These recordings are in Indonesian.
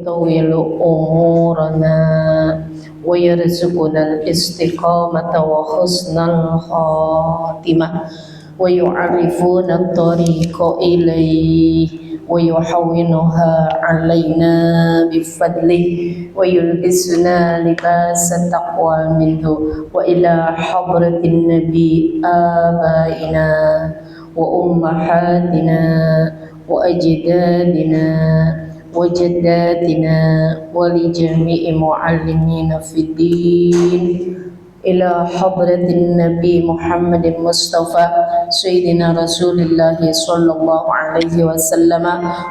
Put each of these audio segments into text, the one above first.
يطول أمورنا ويرزقنا الاستقامة وحسن الخاتمة ويعرفنا الطريق إليه ويحونها علينا بفضله ويلبسنا لباس التقوى منه وإلى حضرة النبي آبائنا وأمهاتنا وأجدادنا وجداتنا ولجميع معلمين في الدين إلى حضرة النبي محمد المصطفى سيدنا رسول الله صلى الله عليه وسلم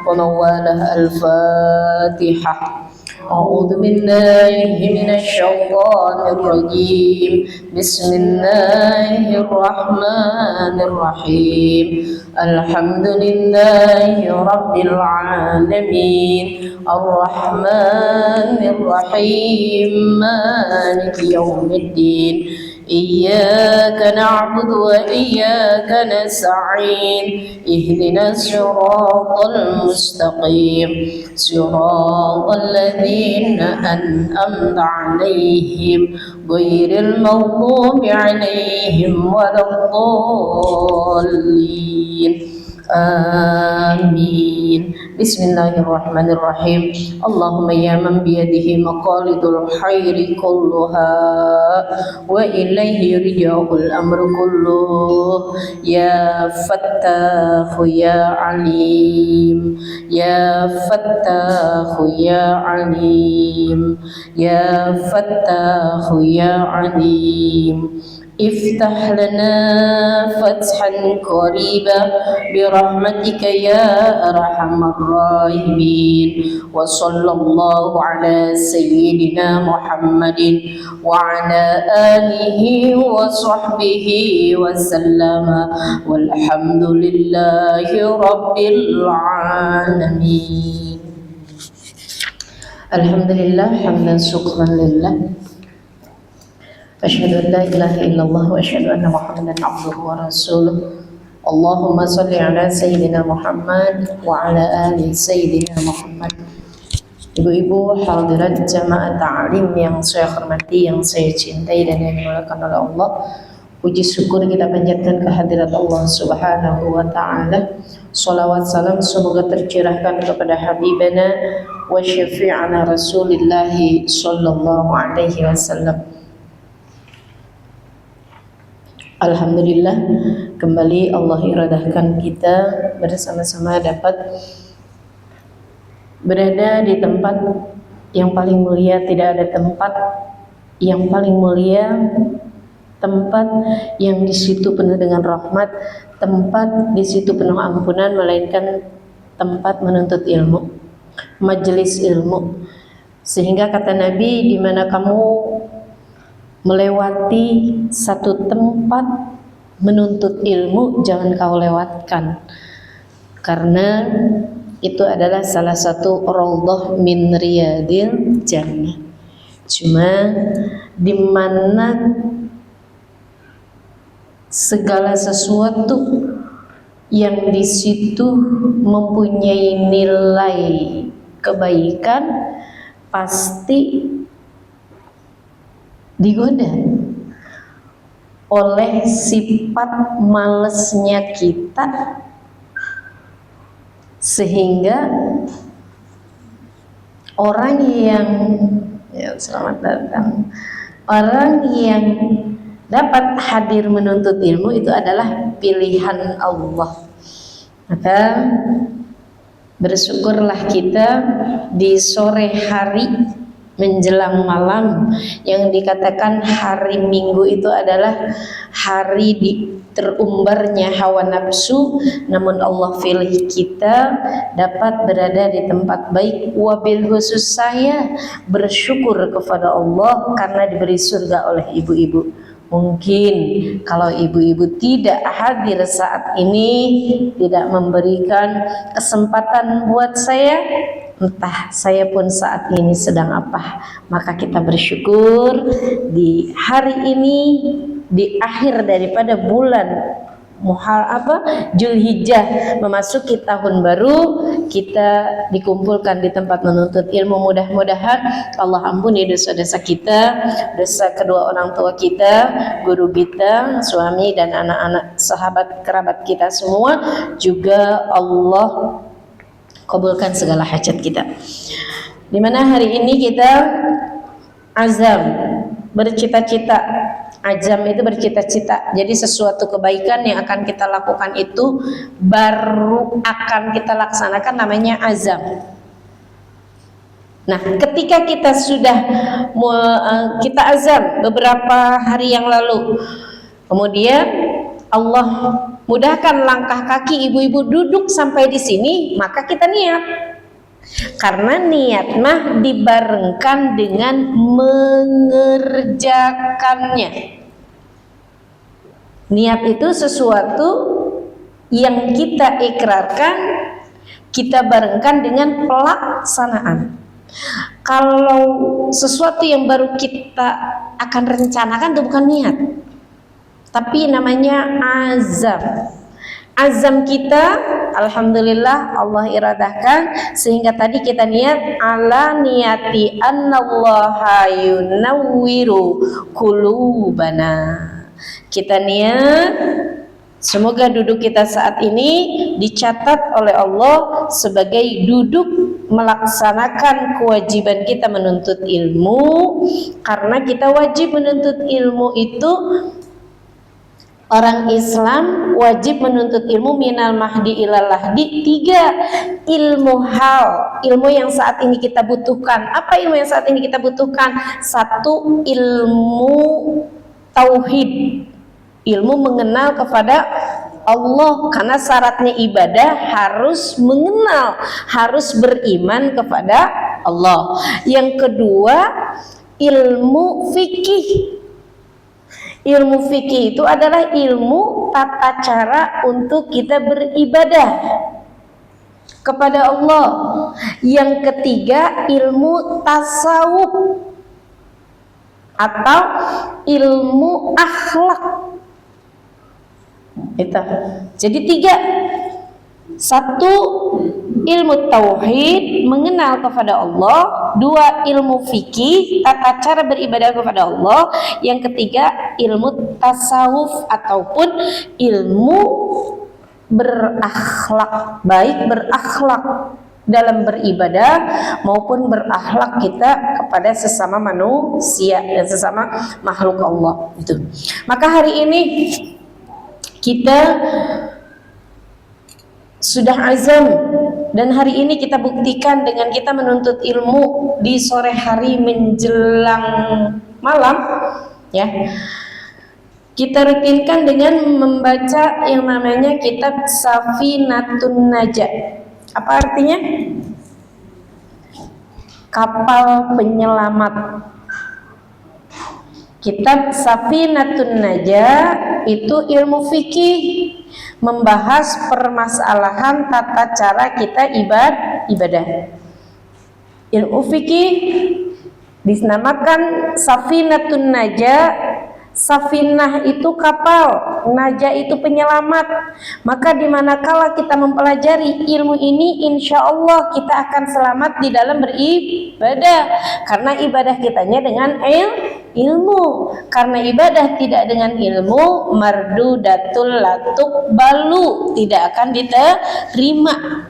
ومن والاه. الفاتحة. أعوذ بالله من الشيطان الرجيم. بسم الله الرحمن الرحيم. الحمد لله رب العالمين الرحمن الرحيم مالك يوم الدين إياك نعبد وإياك نستعين اهدنا الصراط المستقيم صراط الذين أنعمت عليهم غير المغضوب عليهم ولا الضالين. آمين. بسم الله الرحمن الرحيم. اللهم يا من بيده مقاليد الخير كلها وإليه يرجع الأمر كله يا فتاح يا عليم يا فتاح يا عليم يا فتاح يا عليم افتح لنا فتحا قريبا برحمتك يا أرحم الراحمين. وصلى الله على سيدنا محمد وعلى آله وصحبه وسلم والحمد لله رب العالمين. الحمد لله حمدا شكرا لله. أشهد أن لا إله إلا الله وأشهد أن محمدا عبده ورسوله. اللهم صل على سيدنا Muhammad wa ala ali Sayyidina Muhammad. Ibu-ibu hadirat jamaah ta'lim yang saya hormati, yang saya cintai dan yang dimuliakan oleh Allah, puji syukur kita panjatkan kehadirat Allah Subhanahu wa ta'ala. Salawat salam semoga tercurahkan kepada habibana wa syafi'ana Rasulillah sallallahu alaihi wasallam. Alhamdulillah, kembali Allah iradahkan kita bersama-sama dapat berada di tempat yang paling mulia. Tidak ada tempat yang paling mulia, tempat yang di situ penuh dengan rahmat, tempat di situ penuh ampunan, melainkan tempat menuntut ilmu, majelis ilmu. Sehingga kata Nabi, di mana kamu melewati satu tempat menuntut ilmu, jangan kau lewatkan, karena itu adalah salah satu raudhah min riyadil jannah. Cuma di mana segala sesuatu yang di situ mempunyai nilai kebaikan pasti digoda oleh sifat malesnya kita, sehingga orang yang selamat datang, orang yang dapat hadir menuntut ilmu itu adalah pilihan Allah. Maka bersyukurlah kita di sore hari menjelang malam, yang dikatakan hari Minggu itu adalah hari terumbarnya hawa nafsu, namun Allah pilih kita dapat berada di tempat baik. Wabil khusus saya bersyukur kepada Allah karena diberi surga oleh ibu-ibu. Mungkin kalau ibu-ibu tidak hadir saat ini, tidak memberikan kesempatan buat saya, entah saya pun saat ini sedang apa. Maka kita bersyukur di hari ini, di akhir daripada bulan Zulhijjah, memasuki tahun baru, kita dikumpulkan di tempat menuntut ilmu. Mudah-mudahan Allah ampuni dosa-dosa kita, dosa kedua orang tua kita, guru kita, suami dan anak-anak, sahabat kerabat kita semua, juga Allah kabulkan segala hajat kita. Dimana hari ini kita azam, bercita-cita. Azam itu bercita-cita. Jadi sesuatu kebaikan yang akan kita lakukan itu baru akan kita laksanakan, namanya azam. Nah, ketika kita sudah kita azam beberapa hari yang lalu, kemudian Allah mudahkan langkah kaki ibu-ibu duduk sampai di sini, maka kita niat. Karena niat mah dibarengkan dengan mengerjakannya. Niat itu sesuatu yang kita ikrarkan, kita barengkan dengan pelaksanaan. Kalau sesuatu yang baru kita akan rencanakan itu bukan niat, tapi namanya azam. Azam kita, alhamdulillah Allah iradahkan sehingga tadi kita niat ala niyati annallaha yunawwiru qulubana. Kita niat semoga duduk kita saat ini dicatat oleh Allah sebagai duduk melaksanakan kewajiban kita menuntut ilmu, karena kita wajib menuntut ilmu itu. Orang Islam wajib menuntut ilmu minal mahdi ilal lahdi, 3 ilmu hal, ilmu yang saat ini kita butuhkan. Apa ilmu yang saat ini kita butuhkan? 1, ilmu tauhid, ilmu mengenal kepada Allah, karena syaratnya ibadah harus mengenal, harus beriman kepada Allah. Yang kedua, ilmu fikih. Ilmu fikih itu adalah ilmu tata cara untuk kita beribadah kepada Allah. Yang ketiga, ilmu tasawuf atau ilmu akhlak. Itu. Jadi 3. 1, ilmu tauhid, mengenal kepada Allah. 2, ilmu fikih, tata cara beribadah kepada Allah. Yang ketiga, ilmu tasawuf ataupun ilmu berakhlak, baik berakhlak dalam beribadah maupun berakhlak kita kepada sesama manusia dan sesama makhluk Allah. Itu. Maka hari ini kita sudah azam, dan hari ini kita buktikan dengan kita menuntut ilmu di sore hari menjelang malam, ya. Kita rutinkan dengan membaca yang namanya kitab Safinatun Najah. Apa artinya? Kapal penyelamat. Kitab Safinatun Najah itu ilmu fikih, membahas permasalahan tata cara kita ibadah. Ilmu fikih dinamakan Safinatun Najah. Safinah itu kapal, Najah itu penyelamat. Maka dimanakala kita mempelajari ilmu ini, insya Allah kita akan selamat di dalam beribadah, karena ibadah kitanya dengan ilmu. Karena ibadah tidak dengan ilmu, mardudatul latuk balu, tidak akan diterima.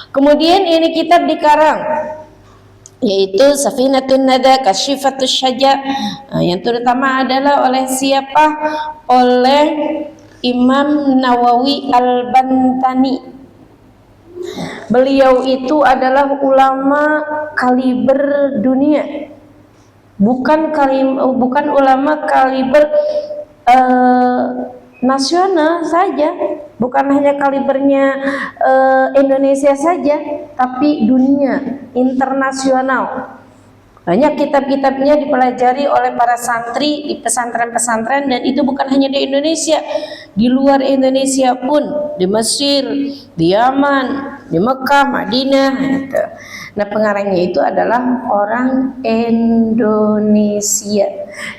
Kemudian ini kitab dikarang, yaitu Safinatun Najah, Kasyifatus Syaja, yang terutama adalah oleh siapa? Oleh Imam Nawawi Al-Bantani. Beliau itu adalah ulama kaliber dunia, bukan ulama kaliber nasional saja, bukan hanya kalibernya Indonesia saja, tapi dunia, internasional. Banyak kitab-kitabnya dipelajari oleh para santri di pesantren-pesantren, dan itu bukan hanya di Indonesia, di luar Indonesia pun, di Mesir, di Yaman, di Mekah, Madinah, gitu. Nah, pengarangnya itu adalah orang Indonesia.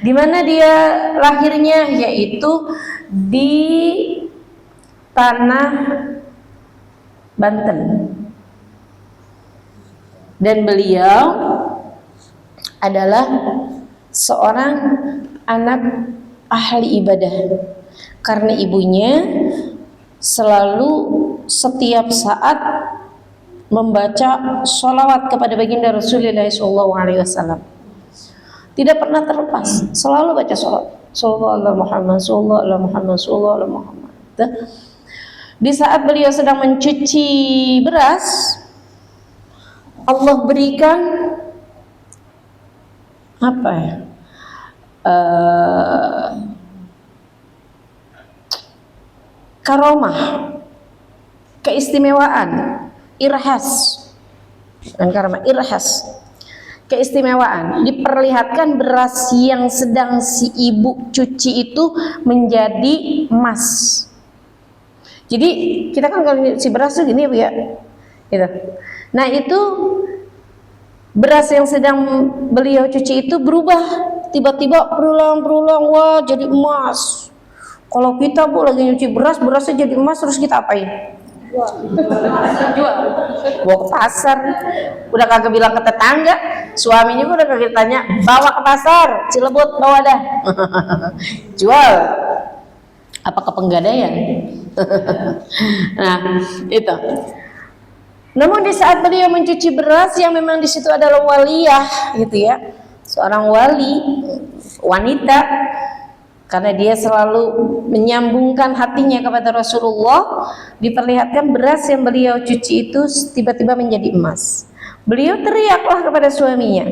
Di mana dia lahirnya? Yaitu di tanah Banten. Dan beliau adalah seorang anak ahli ibadah, karena ibunya selalu setiap saat membaca sholawat kepada baginda Rasulullah SAW. Tidak pernah terlepas, selalu baca sholawat. Sallallahu alaihi Muhammad, sallallahu alaihi Muhammad, sallallahu alaihi Muhammad. Di saat beliau sedang mencuci beras, Allah berikan apa ya? Karomah, keistimewaan, irhas, dan karomah irhas, keistimewaan. Diperlihatkan beras yang sedang si ibu cuci itu menjadi emas. Jadi kita kan kalau si beras tuh gini ya, gitu. Nah itu beras yang sedang beliau cuci itu berubah, tiba-tiba berulang, wah jadi emas. Kalau kita bu lagi nyuci beras, berasnya jadi emas, terus kita apain? Jual. Bawa ke pasar. Udah kagak bilang ke tetangga, suaminya udah kagak tanya, bawa ke pasar, Cilebut bawa dah. Jual. Apa ke Penggadaian? Nah itu. Namun di saat beliau mencuci beras, yang memang di situ adalah waliyah, gitu ya, seorang wali wanita, karena dia selalu menyambungkan hatinya kepada Rasulullah. Diperlihatkan beras yang beliau cuci itu tiba-tiba menjadi emas. Beliau teriaklah kepada suaminya,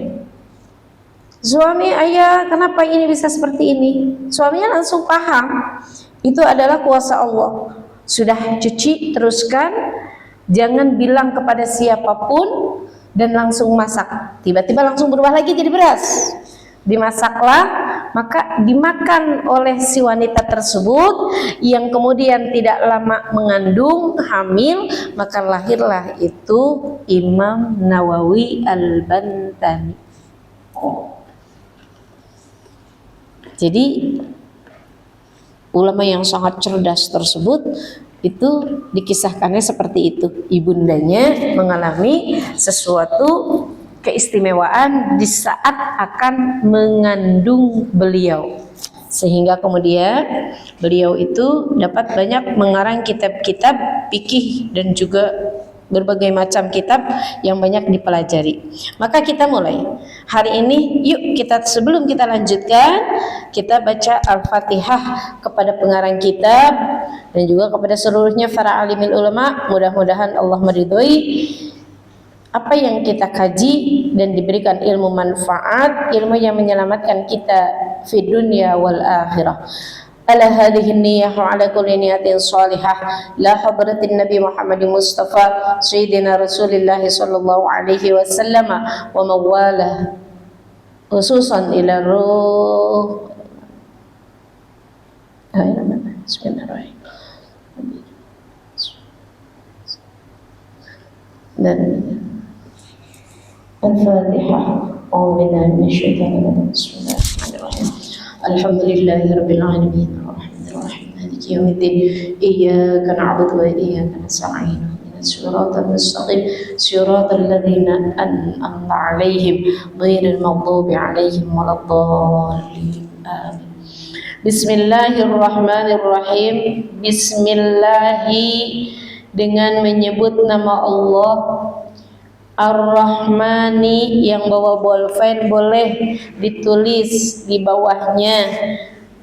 suami, ayah, kenapa ini bisa seperti ini? Suaminya langsung paham, itu adalah kuasa Allah. Sudah cuci, teruskan, jangan bilang kepada siapapun, dan langsung masak. Tiba-tiba langsung berubah lagi jadi beras. Dimasaklah, maka dimakan oleh si wanita tersebut, yang kemudian tidak lama mengandung, hamil, maka lahirlah itu Imam Nawawi Al-Bantani. Jadi ulama yang sangat cerdas tersebut itu dikisahkannya seperti itu. Ibundanya mengalami sesuatu keistimewaan di saat akan mengandung beliau, sehingga kemudian beliau itu dapat banyak mengarang kitab-kitab fikih dan juga berbagai macam kitab yang banyak dipelajari. Maka kita mulai hari ini, yuk kita sebelum kita lanjutkan, kita baca Al-Fatihah kepada pengarang kitab dan juga kepada seluruhnya para alimil ulama. Mudah-mudahan Allah meridhoi apa yang kita kaji dan diberikan ilmu manfaat, ilmu yang menyelamatkan kita fi dunya wal akhirah. Ala hadhihi niyyah wa ala kulli niyatin salihah la hadratin Nabi Muhammad Mustafa Sayyidina Rasulullah sallallahu alaihi wasallam wa mawala khususan ila ruh. Bismillahirrahmanirrahim. Dan Al-Fatihah. A'udzu billahi minasyaitonir rajim. Bismillahirrahmanirrahim. Alhamdulillahi rabbil alamin arrahmanir rahim maliki yaumiddin iyyaka na'budu wa iyyaka nasta'in ihdinas siratal mustaqim siratal ladzina an'amta 'alaihim ghairil maghdubi 'alaihim waladdallin. Amin. Bismillahirrahmanirrahim. Bismillahi, dengan menyebut nama Allah. Ar-Rahmani, yang bawa bolpen boleh ditulis di bawahnya,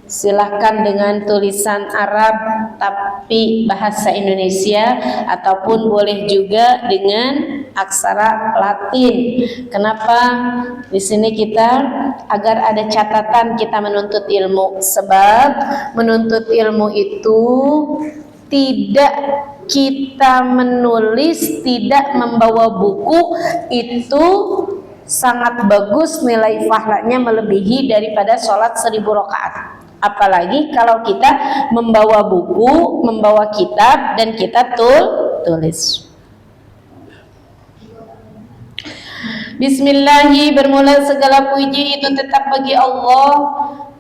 silahkan dengan tulisan Arab tapi bahasa Indonesia, ataupun boleh juga dengan aksara Latin. Kenapa? Di sini kita agar ada catatan kita menuntut ilmu, sebab menuntut ilmu itu tidak kita menulis, tidak membawa buku, itu sangat bagus, nilai pahalanya melebihi daripada sholat 1000 rakaat. Apalagi kalau kita membawa buku, membawa kitab, dan kita tulis. Bismillahi, bermula segala puji itu tetap bagi Allah.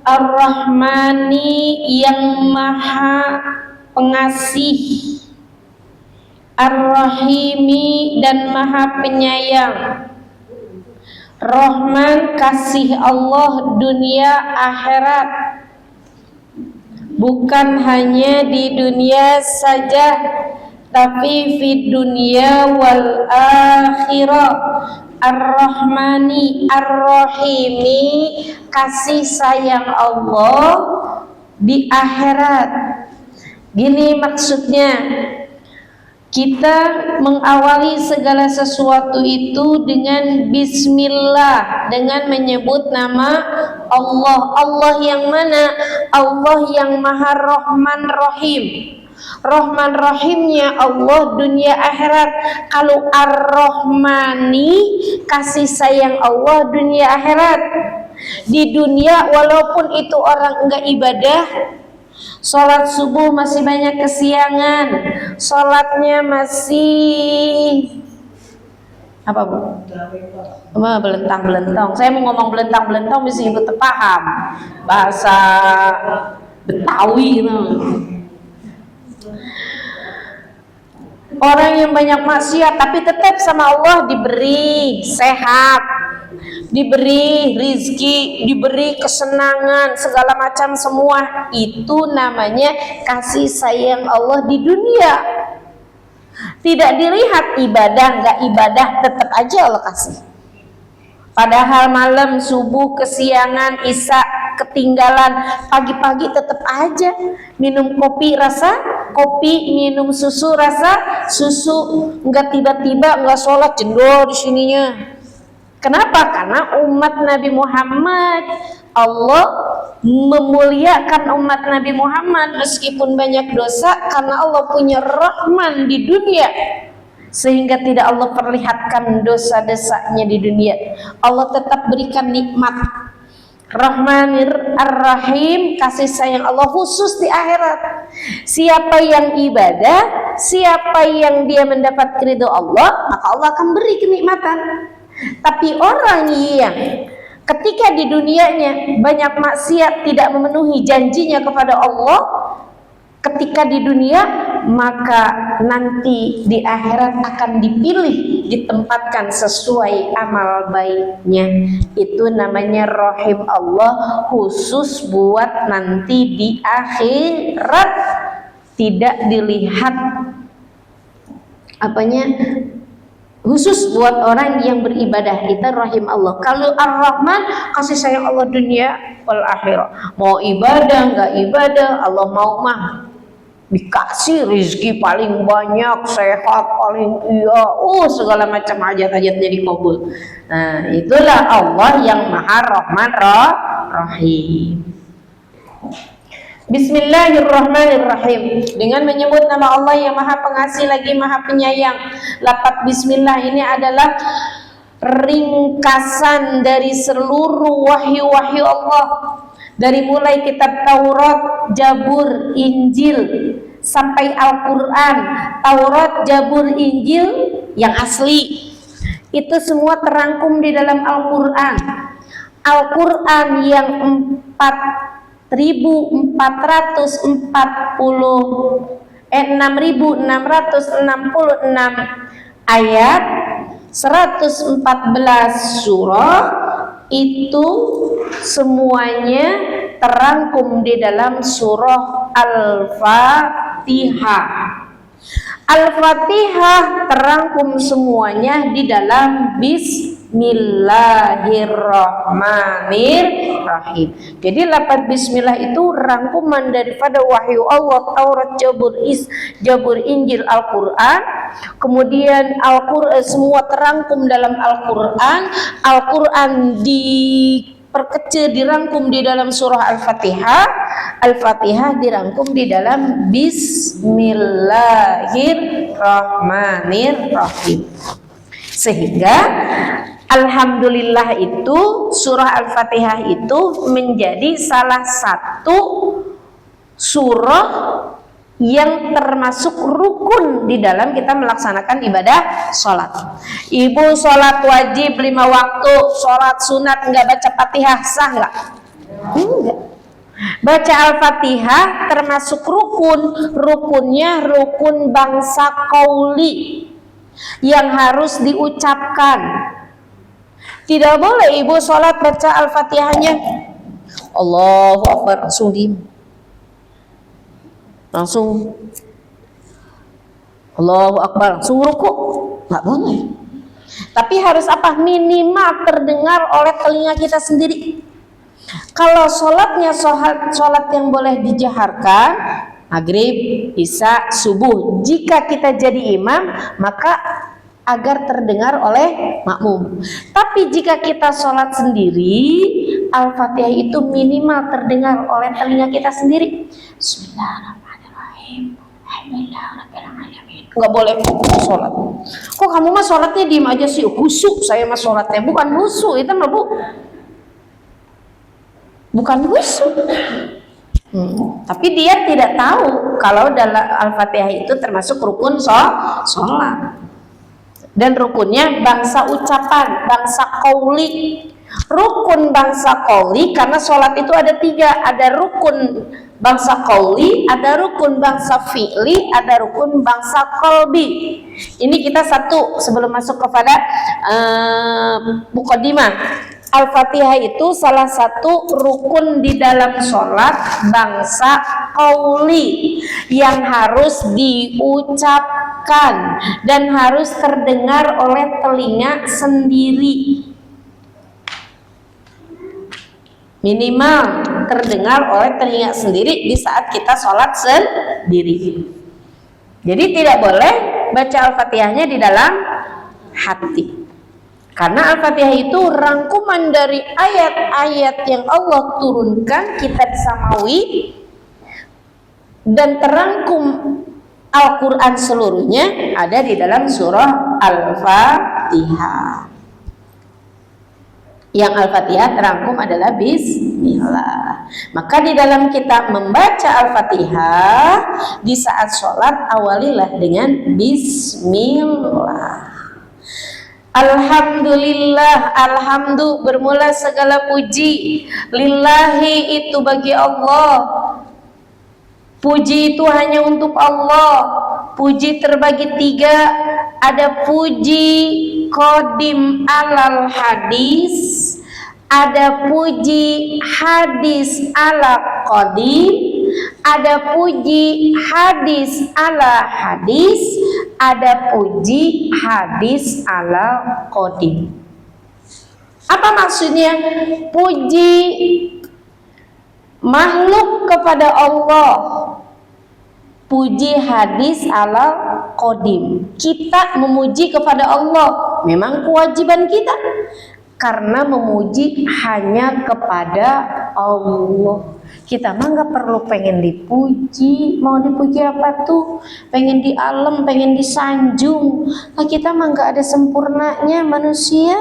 Ar-Rahmani, yang maha pengasih, Ar-Rahimi dan Maha Penyayang. Rahman, kasih Allah dunia akhirat, bukan hanya di dunia saja, tapi di dunia wal akhirah. Ar-Rahmani, Ar-Rahimi, kasih sayang Allah di akhirat. Gini maksudnya, kita mengawali segala sesuatu itu dengan bismillah, dengan menyebut nama Allah. Allah yang mana? Allah yang Maha Rahman Rahim. Rahman Rahimnya Allah dunia akhirat. Kalau Ar-Rahmani, kasih sayang Allah dunia akhirat. Di dunia walaupun itu orang enggak ibadah, sholat subuh masih banyak kesiangan, sholatnya masih apa bu? Belentang-belentong. Saya mau ngomong belentang-belentong bisa ibu terpaham bahasa Betawi gitu. Orang yang banyak maksiat tapi tetap sama Allah diberi sehat, diberi rizki, diberi kesenangan, segala macam semua. Itu namanya kasih sayang Allah di dunia. Tidak dilihat ibadah, nggak ibadah, tetap aja Allah kasih. Padahal malam, subuh, kesiangan, isya, ketinggalan, pagi-pagi tetap aja minum kopi rasa kopi, minum susu rasa susu, nggak tiba-tiba nggak sholat jendol di sininya. Kenapa? Karena umat Nabi Muhammad, Allah memuliakan umat Nabi Muhammad meskipun banyak dosa, karena Allah punya Rahman di dunia, sehingga tidak Allah perlihatkan dosa-dosanya di dunia. Allah tetap berikan nikmat. Rahmanir Ar-Rahim, kasih sayang Allah khusus di akhirat. Siapa yang ibadah, siapa yang dia mendapat ridho Allah, maka Allah akan beri kenikmatan. Tapi orang yang ketika di dunianya banyak maksiat, tidak memenuhi janjinya kepada Allah ketika di dunia, maka nanti di akhirat akan dipilih, ditempatkan sesuai amal baiknya. Itu namanya rahim Allah khusus buat nanti di akhirat, tidak dilihat apanya, khusus buat orang yang beribadah. Itu rahim Allah. Kalau Ar-Rahman, kasih sayang Allah dunia wal akhirah. Mau ibadah nggak ibadah, Allah mau mah dikasih rizki paling banyak, sehat paling segala macam hajat-hajatnya dikabul. Nah, itulah Allah yang Maha Rahman Rahim. Bismillahirrahmanirrahim. Dengan menyebut nama Allah yang Maha Pengasih lagi Maha Penyayang. Lafaz Bismillah ini adalah ringkasan dari seluruh wahyu-wahyu Allah. Dari mulai kitab Taurat, Zabur, Injil sampai Al-Quran. Taurat, Zabur, Injil yang asli itu semua terangkum di dalam Al-Quran. Al-Quran yang 6.666 ayat, 114 surah, itu semuanya terangkum di dalam surah Al-Fatihah. Al-Fatihah terangkum semuanya di dalam Bismillahirrahmanirrahim. Jadi lafaz Bismillah itu rangkuman daripada wahyu Allah, Taurat, Zabur, Injil, Al-Quran. Kemudian Al-Quran semua terangkum dalam Al-Quran. Al-Quran diperkecil, dirangkum di dalam surah Al-Fatihah. Al-Fatihah dirangkum di dalam Bismillahirrahmanirrahim. Sehingga alhamdulillah itu surah Al-Fatihah itu menjadi salah satu surah yang termasuk rukun di dalam kita melaksanakan ibadah sholat. Ibu sholat wajib 5 waktu, sholat sunat nggak baca Fatihah sah nggak? Enggak. Baca Al-Fatihah termasuk rukun. Rukunnya rukun bangsa qauli yang harus diucapkan. Tidak boleh ibu sholat baca Al-Fatihahnya Allahu Akbar langsung Allahu Akbar langsung ruku, nggak boleh. Tapi harus apa? Minimal terdengar oleh telinga kita sendiri. Kalau sholatnya sholat yang boleh dijaharkan, maghrib, isya, subuh. Jika kita jadi imam, maka agar terdengar oleh makmum. Tapi jika kita sholat sendiri, Al-Fatihah itu minimal terdengar oleh telinga kita sendiri. Bismillahirrahmanirrahim. Alhamdulillahirrahmanirrahim. Nggak boleh sholat. Kok kamu mah sholatnya diem aja sih? Khusyuk saya mah sholatnya. Bukan khusyuk, itu mah bu. Bukan khusyuk. Tapi dia tidak tahu kalau dalam Al-Fatihah itu termasuk rukun sholat. Dan rukunnya bangsa ucapan, bangsa qauli. Rukun bangsa qauli karena sholat itu ada 3. Ada rukun bangsa qauli, ada rukun bangsa fi'li, ada rukun bangsa qalbi. Ini kita satu sebelum masuk kepada muqaddimah. Al-Fatihah itu salah satu rukun di dalam sholat bangsa qauli yang harus diucapkan dan harus terdengar oleh telinga sendiri. Minimal terdengar oleh telinga sendiri di saat kita sholat sendiri. Jadi tidak boleh baca Al-Fatihahnya di dalam hati. Karena Al-Fatihah itu rangkuman dari ayat-ayat yang Allah turunkan kitab samawi dan terangkum Al-Quran seluruhnya ada di dalam surah Al-Fatihah. Yang Al-Fatihah terangkum adalah Bismillah. Maka di dalam kita membaca Al-Fatihah di saat sholat awalilah dengan Bismillah. Alhamdulillah, alhamdu bermula segala puji. Lillahi itu bagi Allah. Puji itu hanya untuk Allah. Puji terbagi 3. Ada puji qadim alal hadis, ada puji hadis ala qadim, ada puji hadis ala hadis, ada puji hadis ala qadim. Apa maksudnya? Puji makhluk kepada Allah, puji hadis ala qadim. Kita memuji kepada Allah memang kewajiban kita, karena memuji hanya kepada Allah. Kita mah nggak perlu pengen dipuji. Mau dipuji apa tuh? Pengen di alam, pengen disanjung. Nah, kita mah nggak ada sempurnanya manusia.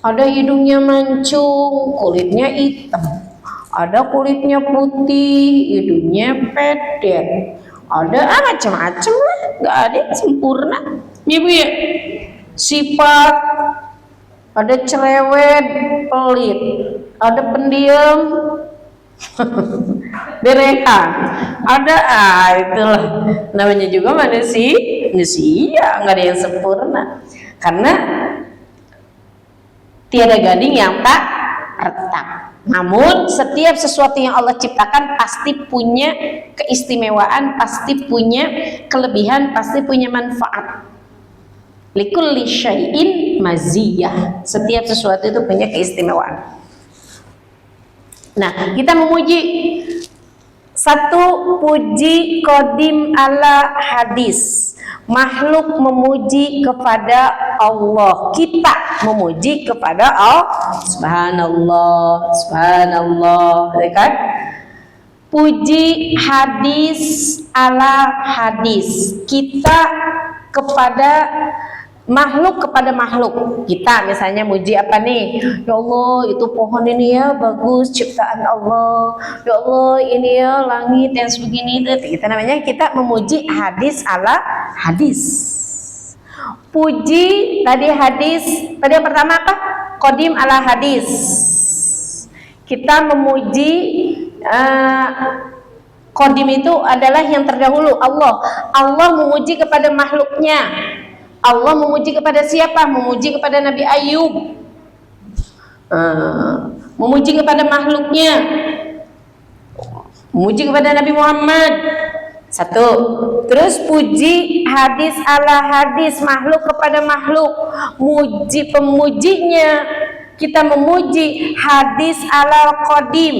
Ada hidungnya mancung, kulitnya hitam. Ada kulitnya putih, hidungnya pendek. Ada macam-macam lah, nggak ada yang sempurna. Ibu ya, sifat ada cerewet, pelit, ada pendiam, dereka, ada itulah namanya juga manusia, nggak ada yang sempurna. Karena tiada gading yang tak retak. Namun setiap sesuatu yang Allah ciptakan pasti punya keistimewaan, pasti punya kelebihan, pasti punya manfaat. Likulli syai'in maziyah. Setiap sesuatu itu punya keistimewaan. Nah, kita memuji. Satu, puji qadim ala hadis. Makhluk memuji kepada Allah, kita memuji kepada Allah. Subhanallah, subhanallah, ya kan? Puji hadis ala hadis, kita kepada makhluk kepada makhluk. Kita misalnya muji apa nih? Ya Allah, itu pohon ini ya bagus, ciptaan Allah. Ya Allah, ini ya langit yang sebegini. Kita namanya kita memuji hadis ala hadis. Puji tadi hadis, tadi yang pertama apa? Qadim ala hadis. Kita memuji qadim itu adalah yang terdahulu, Allah. Allah memuji kepada makhluknya. Allah memuji kepada siapa? Memuji kepada Nabi Ayub. Memuji kepada makhluknya. Memuji kepada Nabi Muhammad. Satu. Terus puji hadis ala hadis, makhluk kepada makhluk. Muji pemujinya. Kita memuji hadis ala qadim.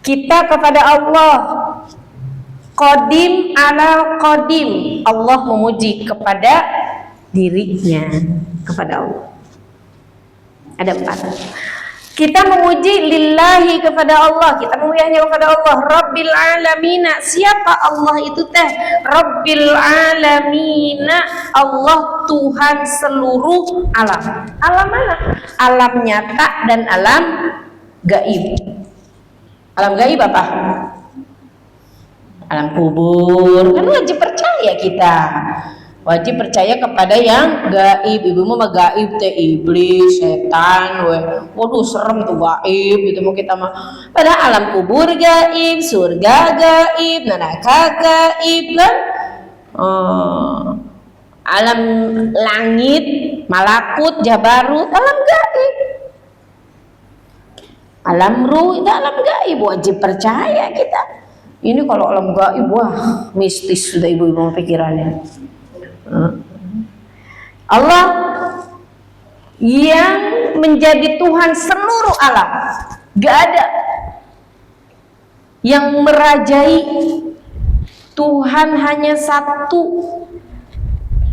Kita kepada Allah. Qadim ala qadim. Allah memuji kepada dirinya, kepada Allah. Ada 4. Kita memuji lillahi kepada Allah. Kita memuji hanya kepada Allah. Rabbil alamina. Siapa Allah itu teh? Rabbil alamina. Allah Tuhan seluruh alam. Alam mana? Alam nyata dan alam gaib. Alam gaib apa? Alam kubur. Kan wajib percaya kita. Wajib percaya kepada yang gaib. Ibu mah gaib teh iblis, setan, waduh serem tuh gaib gitu mau kita mah. Pada alam kubur gaib, surga gaib, neraka gaib kan. Alam langit, malakut, jabarut, alam gaib. Alam ruh itu alam gaib, wajib percaya kita. Ini kalau alam gaib, wah mistis sudah ibu-ibu pikirannya. Allah yang menjadi Tuhan seluruh alam, gak ada yang merajai. Tuhan hanya satu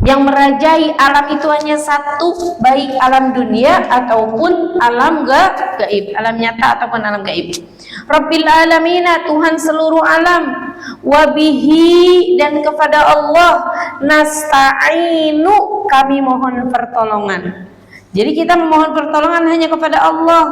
yang merajai alam itu, hanya satu, baik alam dunia ataupun alam gaib, alam nyata ataupun alam gaib. Rabbil alamina, Tuhan seluruh alam. Wabihi, dan kepada Allah nasta'inu, kami mohon pertolongan. Jadi kita memohon pertolongan hanya kepada Allah.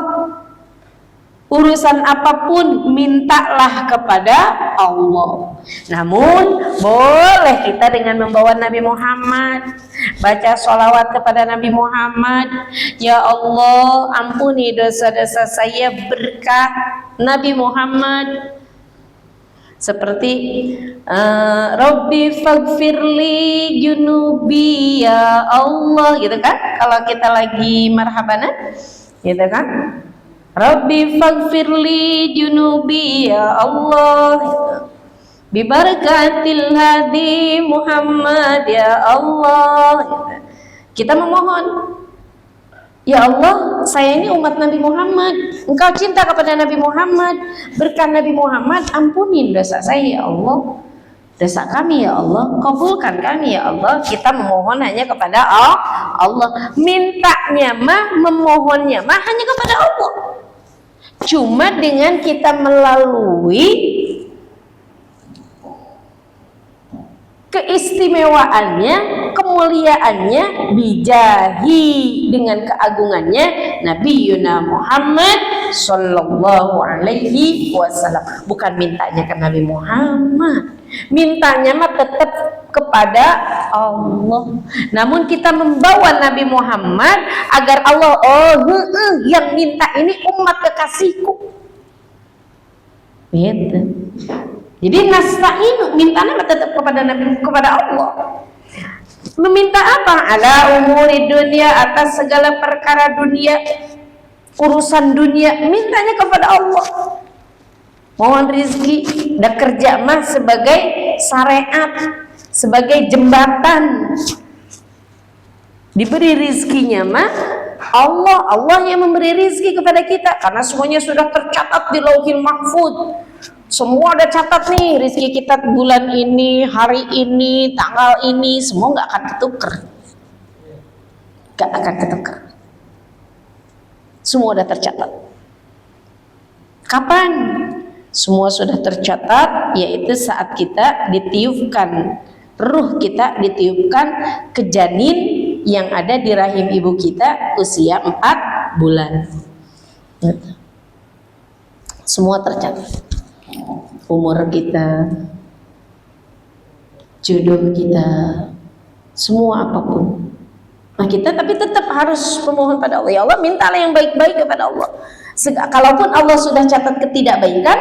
Urusan apapun mintalah kepada Allah. Namun boleh kita dengan membawa Nabi Muhammad, baca sholawat kepada Nabi Muhammad. Ya Allah, ampuni dosa-dosa saya berkat Nabi Muhammad. Seperti Rabbi faghfirli junubi ya Allah, gitu kan? Kalau kita lagi marhabanan, gitu kan? Rabbi faghfirli junubi ya Allah, bibarakatil hadi Muhammad ya Allah. Kita memohon, ya Allah, saya ini umat Nabi Muhammad, Engkau cinta kepada Nabi Muhammad, berkat Nabi Muhammad ampunin dosa saya ya Allah, dosa kami ya Allah, kabulkan kami ya Allah. Kita memohon hanya kepada Allah. Mintanya mah, memohonnya mah hanya kepada Allah. Cuma dengan kita melalui keistimewaannya, kemuliaannya, bijahi, dengan keagungannya Nabiuna Muhammad sallallahu alaihi wasallam. Bukan mintanya ke Nabi Muhammad, mintanya mah tetap kepada Allah. Namun kita membawa Nabi Muhammad agar Allah, yang minta ini umat kekasihku, gitu. Jadi nasta'inu, mintanya tetap kepada Nabi, kepada Allah. Meminta apa? Ala umuri dunia, atas segala perkara dunia, urusan dunia, mintanya kepada Allah. Mohon rizki, dah kerja mah sebagai syariat, sebagai jembatan. Diberi rizkinya mah Allah, Allah yang memberi rizki kepada kita, karena semuanya sudah tercatat di Lauhil Mahfuz. Semua ada catat nih, rezeki kita bulan ini, hari ini, tanggal ini, semua nggak akan ketukar, nggak akan ketukar. Semua udah tercatat. Kapan? Semua sudah tercatat, yaitu saat kita ditiupkan, ruh kita ditiupkan ke janin yang ada di rahim ibu kita usia 4 bulan. Semua tercatat. Umur kita, jodoh kita, semua apapun. Nah kita tapi tetap harus memohon pada Allah. Ya Allah, mintalah yang baik-baik kepada Allah. Kalaupun Allah sudah catat ketidakbaikan,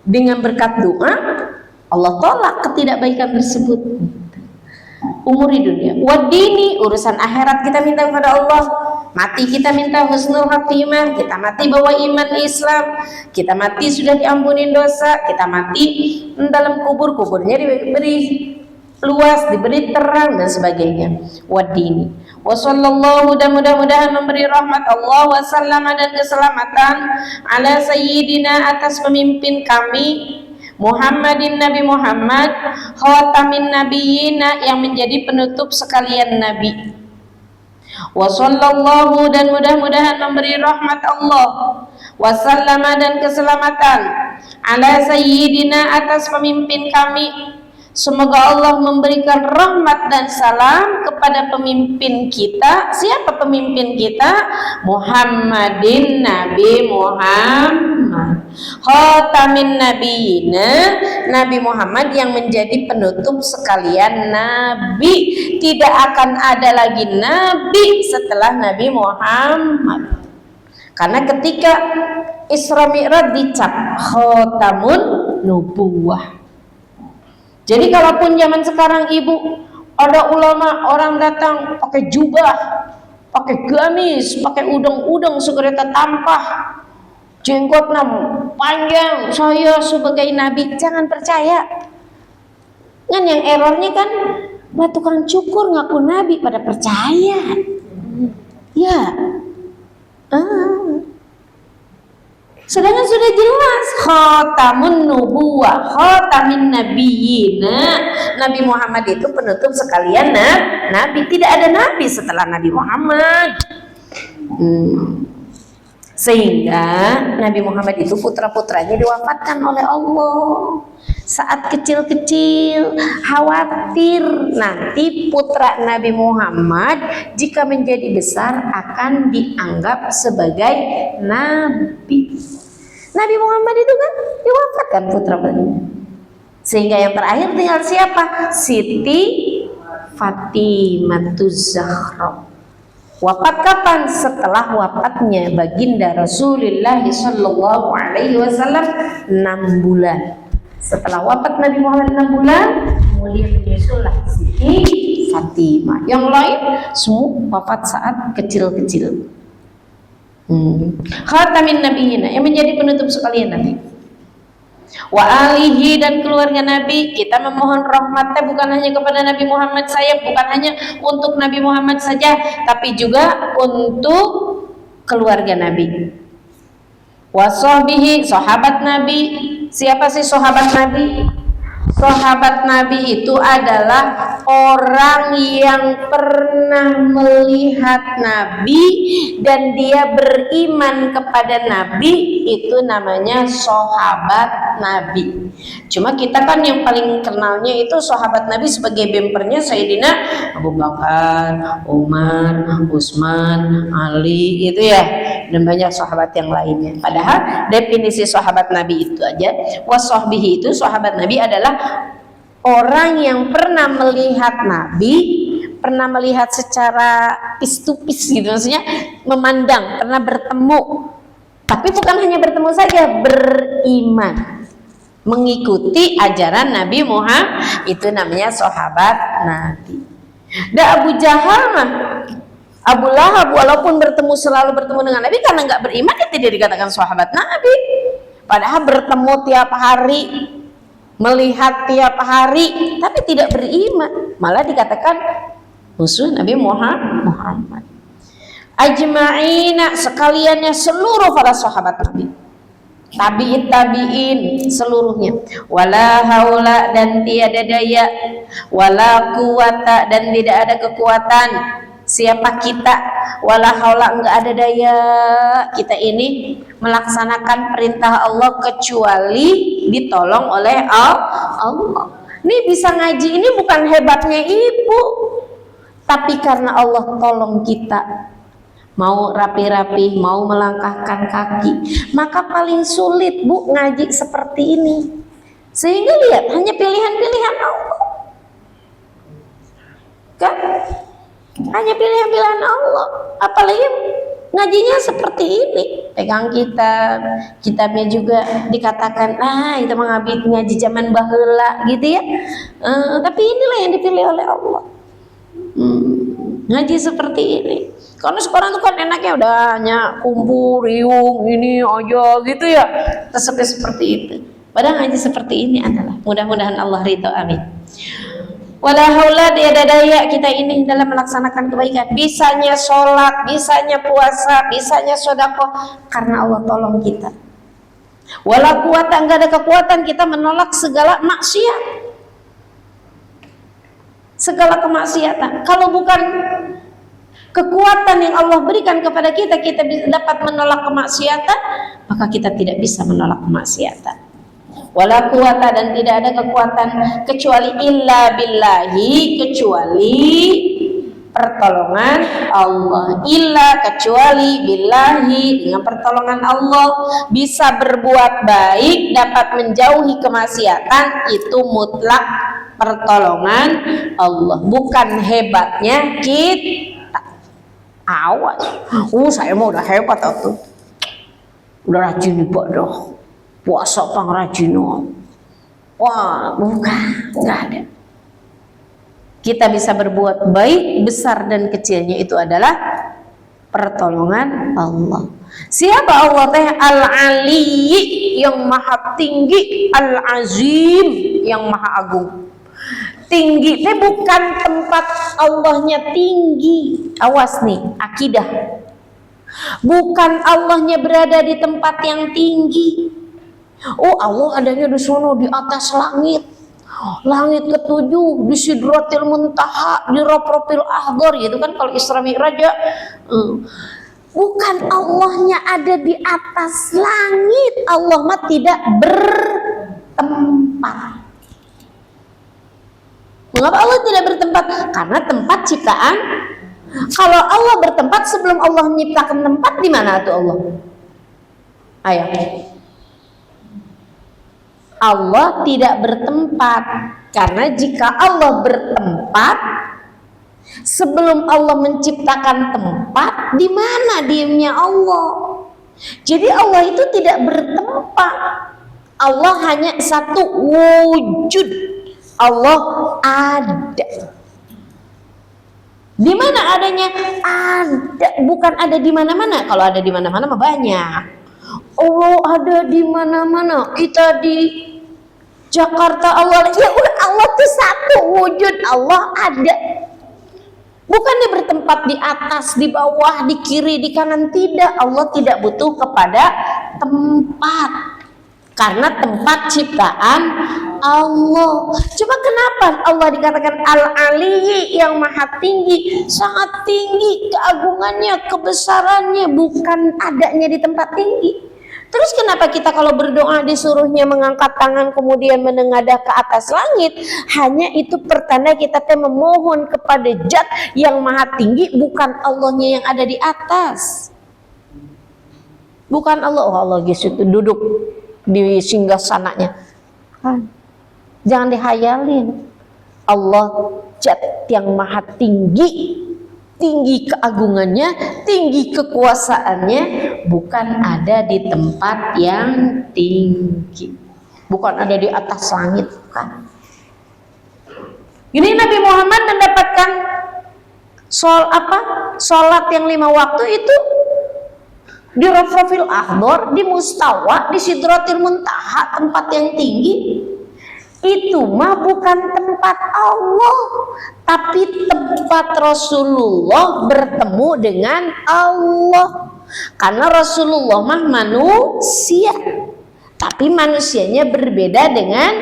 dengan berkat doa Allah tolak ketidakbaikan tersebut. Umuri dunia, wadini, urusan akhirat kita minta kepada Allah. Mati kita minta husnul khatimah, kita mati bawa iman Islam, kita mati sudah diampuni dosa, kita mati dalam kuburnya diberi luas, diberi terang dan sebagainya. Wadini, wassallallahu, dan mudah-mudahan memberi rahmat Allah wasallama dan keselamatan ala sayyidina, atas pemimpin kami Muhammadin, Nabi Muhammad, khatamin nabiyina, yang menjadi penutup sekalian nabi. Wassallallahu, dan mudah-mudahan memberi rahmat Allah wasallama dan keselamatan ala sayyidina, atas pemimpin kami. Semoga Allah memberikan rahmat dan salam kepada pemimpin kita. Siapa pemimpin kita? Muhammadin, Nabi Muhammad, khatamin nabiyina, Nabi Muhammad yang menjadi penutup sekalian nabi. Tidak akan ada lagi nabi setelah Nabi Muhammad. Karena ketika Isra Mi'raj dicap khatamun nubuwah. Jadi kalaupun zaman sekarang ibu, ada ulama, orang datang pakai jubah, pakai gamis, pakai udeng-udeng segereta tampah, jenggotnya panjang, saya sebagai nabi, jangan percaya. Kan yang errornya kan tukang cukur ngaku nabi pada percaya. Ya. Sedangkan sudah jelas khatamun nubuwah, khatamin nabiyina, Nabi Muhammad itu penutup sekalian nabi. Tidak ada nabi setelah Nabi Muhammad. Sehingga Nabi Muhammad itu putra-putranya diwafatkan oleh Allah saat kecil-kecil, khawatir nanti putra Nabi Muhammad jika menjadi besar akan dianggap sebagai nabi. Nabi Muhammad itu kan diwafatkan putra-putranya. Sehingga yang terakhir tinggal siapa? Siti Fatimahuz Zahra. Wafat kapan? Setelah wafatnya baginda Rasulullah sallallahu alaihi wasallam 6 bulan. Setelah wafat Nabi Muhammad 6 bulan, kemudian menyusullah Siti Fatimah. Yang lain semua wafat saat kecil-kecil. Khatamin nabiyina, yang menjadi penutup sekalian nabi. Wa alihi, dan keluarga Nabi. Kita memohon rahmatnya bukan hanya kepada Nabi Muhammad saja, bukan hanya untuk Nabi Muhammad saja, tapi juga untuk keluarga Nabi. Wa sahbihi, sahabat Nabi. Siapa sih sahabat Nabi? Sahabat Nabi itu adalah orang yang pernah melihat Nabi dan dia beriman kepada Nabi, itu namanya sahabat Nabi. Cuma kita kan yang paling kenalnya itu sahabat Nabi sebagai bempernya Sayyidina Abu Bakar, Umar, Utsman, Ali, itu ya, dan banyak sahabat yang lainnya. Padahal definisi sahabat Nabi itu aja, wasahbihi, itu sahabat Nabi adalah orang yang pernah melihat Nabi, pernah melihat secara pis-to-pis gitu, maksudnya memandang, pernah bertemu. Tapi bukan hanya bertemu saja, beriman, mengikuti ajaran Nabi Muhammad, itu namanya sahabat Nabi. Dan Abu Jahal mah, Abu Lahab, walaupun selalu bertemu dengan Nabi, karena nggak beriman, dia tidak dikatakan sahabat Nabi. Padahal bertemu tiap hari, melihat tiap hari, tapi tidak beriman, malah dikatakan musuh Nabi Muhammad. Ajma'ina, sekaliannya seluruh para sahabat Nabi, tabi'in seluruhnya. Wala haula, dan tiada daya, wala quwata, dan tidak ada kekuatan. Siapa kita? Wala haula, enggak ada daya kita ini melaksanakan perintah Allah kecuali ditolong oleh Allah. Ini bisa ngaji ini bukan hebatnya ibu, tapi karena Allah tolong kita. Mau rapi-rapi, mau melangkahkan kaki, maka paling sulit bu ngaji seperti ini. Sehingga lihat, hanya pilihan-pilihan Allah kan, hanya pilihan-pilihan Allah. Apalagi Ngajinya seperti ini, pegang kitabnya juga dikatakan, itu mah ngaji zaman baheula gitu ya. Tapi inilah yang dipilih oleh Allah. Ngaji seperti ini. Karena sekarang tuh kan enaknya udah hanya kumpul, riung, ini aja gitu ya. Seperti itu. Padahal ngaji seperti ini adalah mudah-mudahan Allah ridho, amin. Wala haula tiada daya kita ini dalam melaksanakan kebaikan. Bisanya sholat, bisanya puasa, bisanya sedekah karena Allah tolong kita. Wala kuwata, enggak ada kekuatan kita menolak segala maksiat, segala kemaksiatan. Kalau bukan kekuatan yang Allah berikan kepada kita, kita dapat menolak kemaksiatan, maka kita tidak bisa menolak kemaksiatan. Wala quwata, dan tidak ada kekuatan kecuali illa billahi, kecuali pertolongan Allah. Illa, kecuali billahi, dengan pertolongan Allah bisa berbuat baik, dapat menjauhi kemaksiatan, itu mutlak pertolongan Allah, bukan hebatnya kita. Awas, saya mau udah hebat tuh, udah rajin ibadah, puasa pangrajino. Wah, bukan, enggak ada. Kita bisa berbuat baik, besar dan kecilnya itu adalah pertolongan Allah. Siapa Allah teh? Al-Ali, yang maha tinggi, Al-Azim, yang maha agung. Tinggi teh bukan tempat Allahnya tinggi. Awas nih, akidah. Bukan Allahnya berada di tempat yang tinggi. Oh, Allah adanya di sono, di atas langit, langit ketujuh, di Sidratil Muntaha, di Rafiqil A'la, gitu kan kalau Isra Mi'raj. Bukan Allahnya ada di atas langit. Allah mah tidak bertempat. Mengapa Allah tidak bertempat? Karena tempat ciptaan. Kalau Allah bertempat, sebelum Allah menciptakan tempat, di mana tuh Allah? Ayo. Allah tidak bertempat, karena jika Allah bertempat, sebelum Allah menciptakan tempat, di mana diamnya Allah? Jadi Allah itu tidak bertempat. Allah hanya satu wujud. Allah ada. Di mana adanya? Ada, bukan ada di mana-mana. Kalau ada di mana-mana mah banyak. Allah ada di mana-mana. Kita di Jakarta, Allah, ya udah, Allah tuh satu wujud, Allah ada. Bukan dia bertempat di atas, di bawah, di kiri, di kanan, tidak. Allah tidak butuh kepada tempat, karena tempat ciptaan Allah. Coba kenapa Allah dikatakan Al-Ali, yang maha tinggi, sangat tinggi keagungannya, kebesarannya, bukan adanya di tempat tinggi. Terus kenapa kita kalau berdoa disuruhnya mengangkat tangan kemudian menengadah ke atas langit? Hanya itu pertanda kita memohon kepada Zat yang maha tinggi, bukan Allahnya yang ada di atas. Bukan Allah, oh Allah gitu duduk di singgasananya. Jangan dihayalin. Allah Zat yang maha tinggi, tinggi keagungannya, tinggi kekuasaannya, bukan ada di tempat yang tinggi, bukan ada di atas langit, bukan. Ini Nabi Muhammad mendapatkan sholat yang 5 waktu itu di Rafiqil A'la, di Mustawa, di Sidratil Muntaha, tempat yang tinggi. Itu mah bukan tempat Allah, tapi tempat Rasulullah bertemu dengan Allah. Karena Rasulullah mah manusia, tapi manusianya berbeda dengan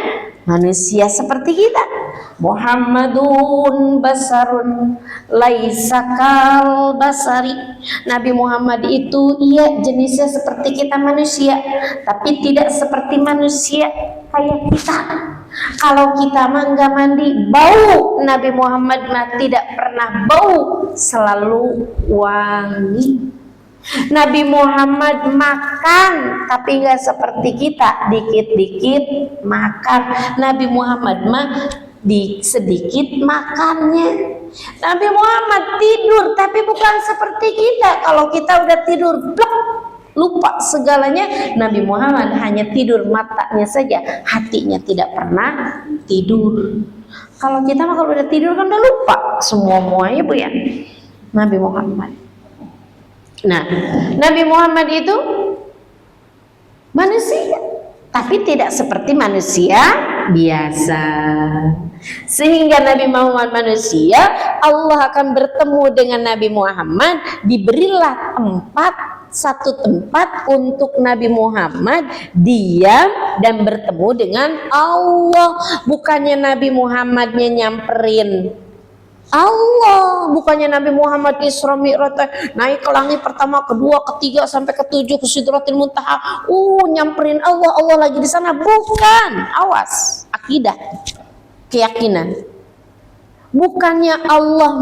manusia seperti kita. Muhammadun basarun laisa kal basari. Nabi Muhammad itu jenisnya seperti kita manusia, tapi tidak seperti manusia kayak kita. Kalau kita mah nggak mandi bau, Nabi Muhammad mah tidak pernah bau, selalu wangi. Nabi Muhammad makan, tapi nggak seperti kita, dikit-dikit makan. Nabi Muhammad mah sedikit makannya. Nabi Muhammad tidur, tapi bukan seperti kita. Kalau kita udah tidur blok, lupa segalanya. Nabi Muhammad hanya tidur matanya saja, hatinya tidak pernah tidur. Kalau kita mah kalau udah tidur kan udah lupa semua-muanya, Bu ya. Nabi Muhammad. Nah, Nabi Muhammad itu manusia, tapi tidak seperti manusia biasa. Sehingga Nabi Muhammad manusia, Allah akan bertemu dengan Nabi Muhammad, diberilah satu tempat untuk Nabi Muhammad diam dan bertemu dengan Allah. Bukannya Nabi Muhammadnya nyamperin Allah, bukannya Nabi Muhammad Isra Mi'raj naik ke langit pertama, kedua, ketiga sampai ketujuh ke Sidratil Muntaha. Nyamperin Allah, Allah lagi di sana. Bukan, awas, akidah, keyakinan. Bukannya Allah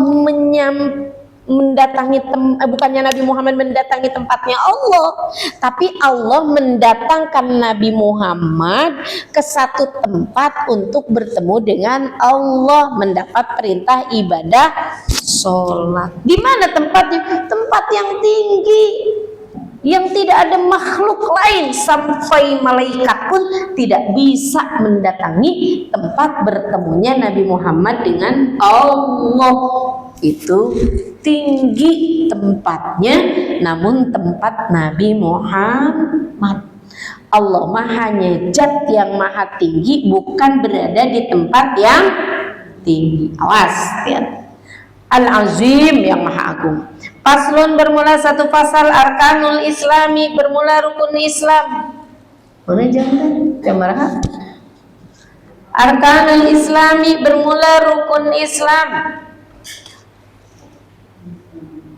bukannya Nabi Muhammad mendatangi tempatnya Allah, tapi Allah mendatangkan Nabi Muhammad ke satu tempat untuk bertemu dengan Allah, mendapat perintah ibadah sholat. Di mana tempatnya? Tempat yang tinggi, yang tidak ada makhluk lain, sampai malaikat pun tidak bisa mendatangi tempat bertemunya Nabi Muhammad dengan Allah. Itu tinggi tempatnya, namun tempat Nabi Muhammad, Allah mah hanya zat yang maha tinggi, bukan berada di tempat yang tinggi. Awas ya. Al-Azim, yang maha agung. Faslun, bermula satu pasal. Arkanul Islami, bermula rukun Islam. Mana jangan? Jam Arkanul Islami, bermula rukun Islam.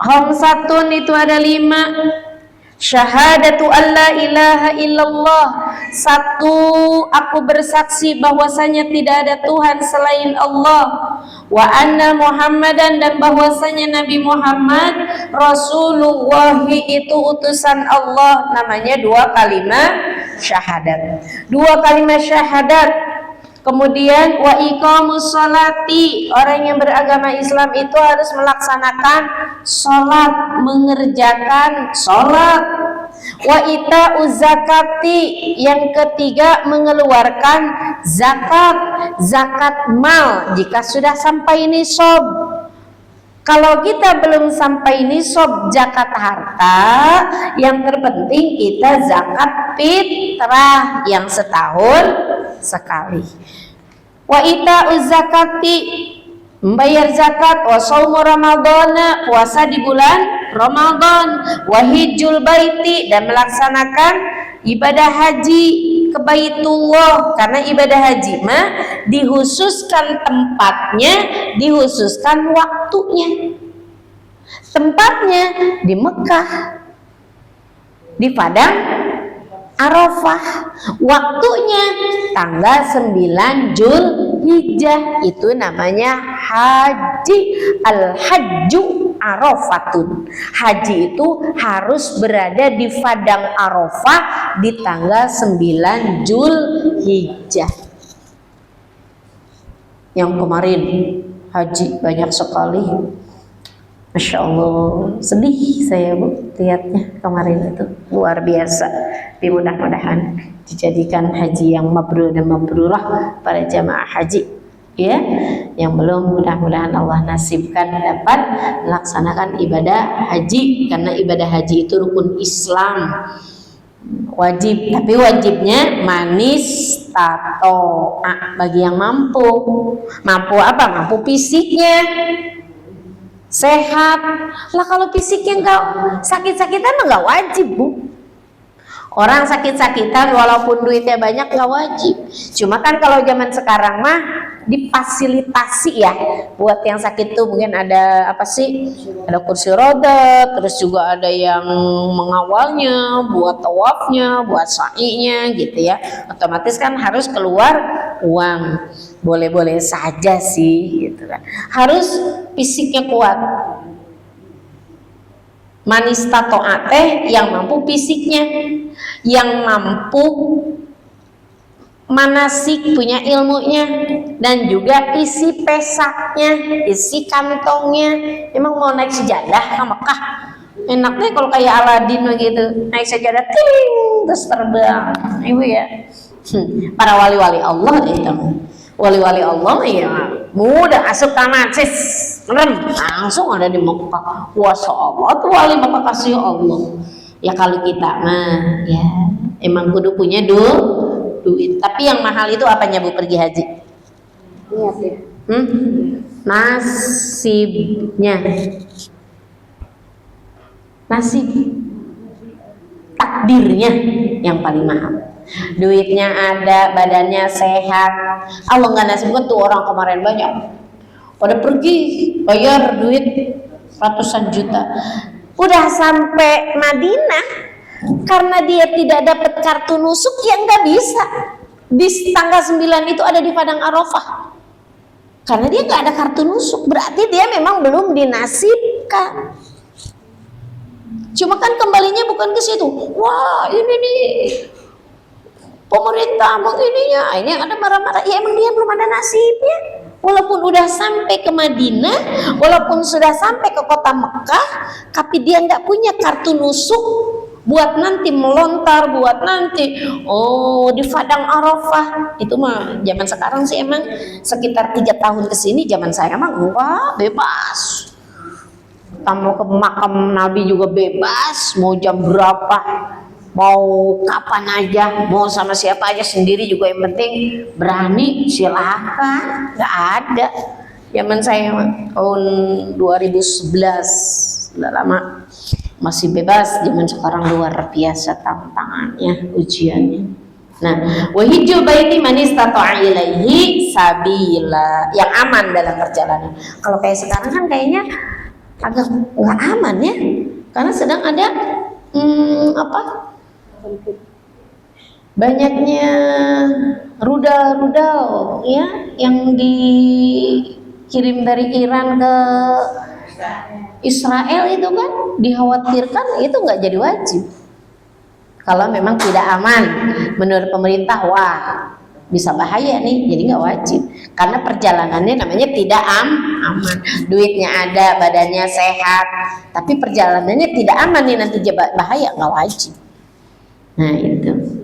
Khamsatun, itu ada 5. Syahadatu alla ilaha illallah, 1, aku bersaksi bahwasanya tidak ada Tuhan selain Allah. Wa anna Muhammadan, dan bahwasanya Nabi Muhammad Rasulullah, itu utusan Allah. Namanya 2 kalimat syahadat. 2 kalimat syahadat. Kemudian wa iqamus sholati, orang yang beragama Islam itu harus melaksanakan sholat, mengerjakan sholat. Wa ita'uz zakati, yang ketiga mengeluarkan zakat, zakat mal jika sudah sampai nisab. Kalau kita belum sampai nisab zakat harta, yang terpenting kita zakat fitrah yang setahun sekali. Wa ita'uz zakati, membayar zakat. Wa shaumu ramadhana, puasa di bulan Ramadan. Wa hijjul baiti, dan melaksanakan ibadah haji ke Baitullah, karena ibadah haji mah dihususkan tempatnya, dihususkan waktunya. Tempatnya di Mekah, di Padang Arafah, waktunya tanggal 9 Zulhijjah. Itu namanya haji. Al-hajju Arafatun, haji itu harus berada di Padang Arafah di tanggal 9 Zulhijjah. Yang kemarin haji banyak sekali, Masya Allah, sedih saya Bu lihatnya kemarin, itu luar biasa. Mudah-mudahan dijadikan haji yang mabrur dan mabrurah para jamaah haji ya. Yang belum, mudah-mudahan Allah nasibkan dapat melaksanakan ibadah haji, karena ibadah haji itu rukun Islam, wajib. Tapi wajibnya manis tato bagi yang mampu. Mampu apa? Mampu fisiknya sehat lah. Kalau fisiknya enggak sakit-sakitan mah enggak wajib Bu. Orang sakit-sakitan walaupun duitnya banyak enggak wajib. Cuma kan kalau zaman sekarang mah difasilitasi ya, buat yang sakit tuh mungkin ada apa sih, ada kursi roda, terus juga ada yang mengawalnya, buat tawafnya, buat sa'inya gitu ya. Otomatis kan harus keluar uang. Boleh-boleh saja sih gitu kan, harus fisiknya kuat. Manis tato teh yang mampu fisiknya, yang mampu manasik, punya ilmunya, dan juga isi pesaknya, isi kantongnya. Emang mau naik sejadah ke Mekah? Enaknya kalau kayak Aladin begitu, naik sejadah ting terus terbang. Ibu ya. Para wali-wali Allah itu. Wali-wali Allah ya mudah masuk taman sis langsung ada di Mekah. Masya Allah tuh wali Mekah kasih Allah. Ya kalau kita mah ya emang kudu punya duit. Tapi yang mahal itu apanya Bu pergi haji? Niat ya. Nasibnya. Nasib. Takdirnya yang paling mahal. Duitnya ada, badannya sehat. Allah nggak nasibkan tuh orang kemarin banyak pada pergi bayar duit ratusan juta. Udah sampai Madinah, karena dia tidak dapat kartu nusuk, ya nggak bisa. Di tanggal 9 itu ada di Padang Arafah. Karena dia nggak ada kartu nusuk, berarti dia memang belum dinasibkan. Cuma kan kembalinya bukan ke situ. Wah ini nih pemerintah begininya, ini yang ada marah-marah. Ya emang dia belum ada nasibnya. Walaupun udah sampai ke Madinah, walaupun sudah sampai ke kota Mekah, tapi dia nggak punya kartu nusuk buat nanti melontar, buat nanti di Padang Arafah. Itu mah zaman sekarang sih emang sekitar 3 tahun kesini, zaman saya mah enggak, bebas. Tamu ke makam Nabi juga bebas, mau jam berapa, mau kapan aja, mau sama siapa aja, sendiri juga, yang penting berani, silakan. Nggak ada. Zaman saya tahun 2011, udah lama, masih bebas. Zaman sekarang luar biasa tantangannya, ujiannya. Nah, wahijul baiti man istata'a ilaihi sabila, yang aman dalam perjalanan. Kalau kayak sekarang kan kayaknya agak nggak aman ya, karena sedang ada banyaknya rudal-rudal ya yang dikirim dari Iran ke Israel. Itu kan dikhawatirkan itu nggak jadi wajib. Kalau memang tidak aman menurut pemerintah, wah bisa bahaya nih, jadi nggak wajib. Karena perjalanannya namanya tidak aman. Duitnya ada, badannya sehat, tapi perjalanannya tidak aman nih, nanti bahaya, nggak wajib. Nah itu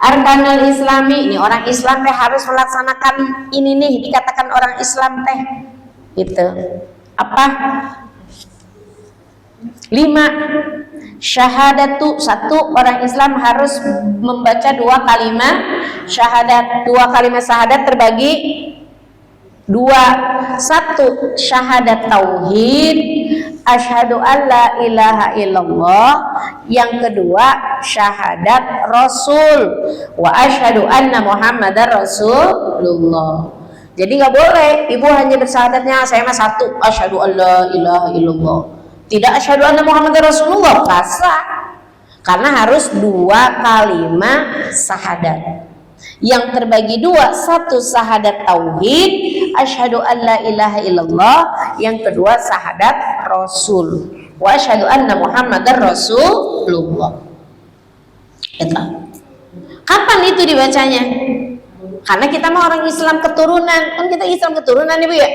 Arkanul Islami, ini orang Islam teh harus melaksanakan ini nih, dikatakan orang Islam teh itu apa? 5 syahadatu. 1, orang Islam harus membaca 2 kalimat syahadat. 2 kalimat syahadat terbagi 2. 1 syahadat tauhid, asyhadu alla ilaha illallah. Yang kedua syahadat rasul, wa asyhadu anna muhammadar rasulullah. Jadi nggak boleh ibu hanya bersyahadatnya saya mah 1 asyhadu alla ilaha illallah, tidak asyhadu anna muhammadar rasulullah, kasar. Karena harus 2 kalimat syahadat yang terbagi 2. 1 syahadat tauhid, asyhadu alla ilaha illallah. Yang kedua syahadat rasul, wa asyhadu anna muhammadar rasulullah. Itu. Kapan itu dibacanya? Karena kita mau orang Islam keturunan, kan kita Islam keturunan ibu ya.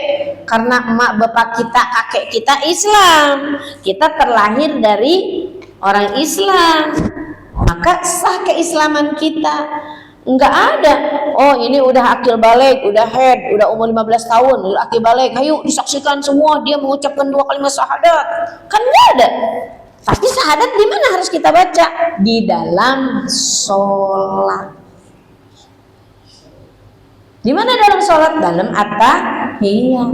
Karena emak bapak kita, kakek kita Islam, kita terlahir dari orang Islam, maka sah keislaman kita. Enggak ada, oh ini udah akil balik, udah head, udah umur 15 tahun, udah akil balik, ayo disaksikan semua dia mengucapkan 2 kalimat syahadat. Kan enggak ada. Tapi syahadat di mana harus kita baca? Di dalam sholat. Di mana dalam sholat? Dalam at-tahiyyat.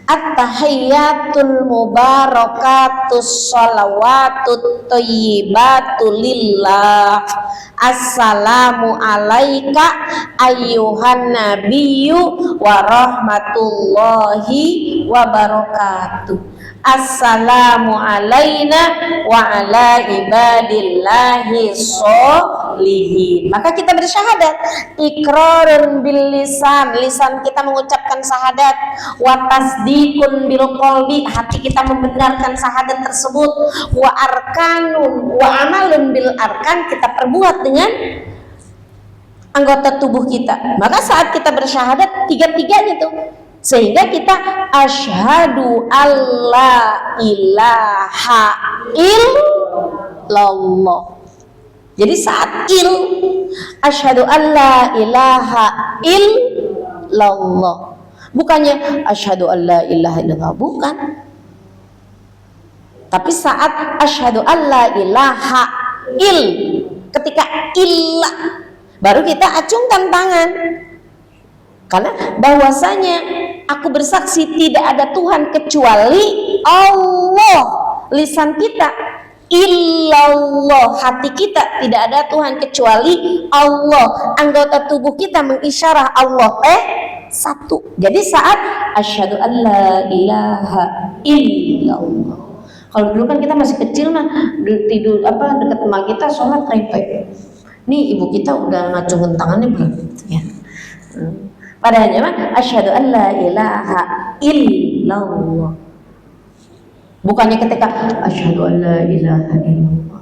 At-tahiyyatul mubarakatus sholawatut thayyibatu lillah. Assalamu alaika ayyuhan nabiyyu wa rahmatullahi wa barakatuh. Assalamu alaina wa ala ibadillahi sholihin. Maka kita bersyahadat, iqrarun bil lisan, lisan kita mengucapkan syahadat, wa tasdiqun bil qalbi, hati kita membenarkan syahadat tersebut, wa arkanun wa amalun bil arkan, kita perbuat dengan anggota tubuh kita. Maka saat kita bersyahadat tiga-tiganya tuh, sehingga kita asyhadu alla ilaha illallah. Jadi saat asyhadu alla ilaha illallah, bukannya asyhadu alla ilaha illallah, bukan. Tapi saat asyhadu alla ilaha ketika illah, baru kita acungkan tangan. Karena bahwasanya aku bersaksi tidak ada Tuhan kecuali Allah. Lisan kita illallah, hati kita tidak ada Tuhan kecuali Allah. Anggota tubuh kita mengisyarah Allah satu. Jadi saat asyhadu alla ilaha illallah. Kalau dulu kan kita masih kecil tidur dekat rumah kita sholat rempet. Nih ibu kita udah ngacungin tangannya belum ya. Padahalnya mah asyhadu alla ilaha illallah. Bukannya ketika asyhadu alla ilaha illallah.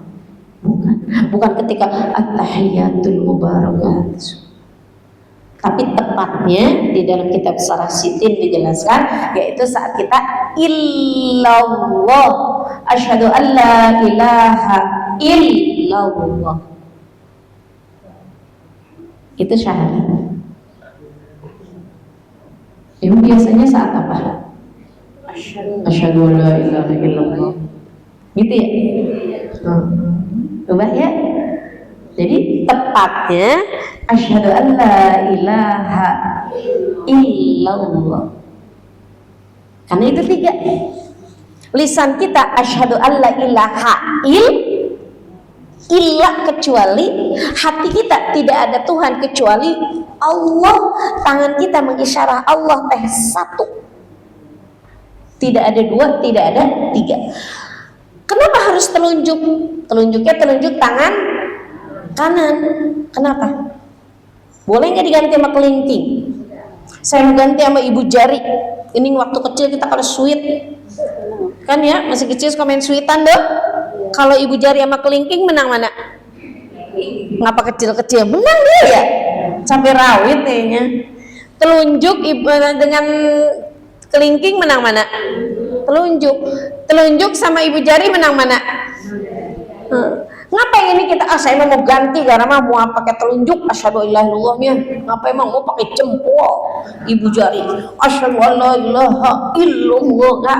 Bukan ketika at-tahiyatul mubarakat. Tapi tepatnya di dalam kitab Syarah Sitin dijelaskan, yaitu saat kita illallah, asyhadu alla ilaha illallah. Itu syahadat. Ibu biasanya saat apa? Asyhadu alla ilaha illallah. Gitu ya? Coba ya. Jadi tepatnya asyhadu alla ilaha illallah. Karena itu tiga. Lisan kita asyhadu alla ilaha illallah, kecuali hati kita tidak ada Tuhan kecuali Allah. Tangan kita mengisyarah Allah satu. Tidak ada dua, tidak ada tiga. Kenapa harus telunjuk? Telunjuknya telunjuk tangan kanan. Kenapa? Boleh nggak diganti sama kelingking? Saya mau ganti sama ibu jari. Ini waktu kecil kita kalau sweet, kan ya masih kecil suka main sweetan dong. Kalau ibu jari sama kelingking menang mana? Ngapa kecil-kecil? Menang dia ya. Sampai rawit kayaknya. Telunjuk dengan kelingking menang mana? Telunjuk. Telunjuk sama ibu jari menang mana? Ngapain ini kita? Saya mau ganti karena mau pakai telunjuk asyhadu alla ilaha illallahnya. Ngapain mau pakai jempol ibu jari asyhadu alla ilaha illallah?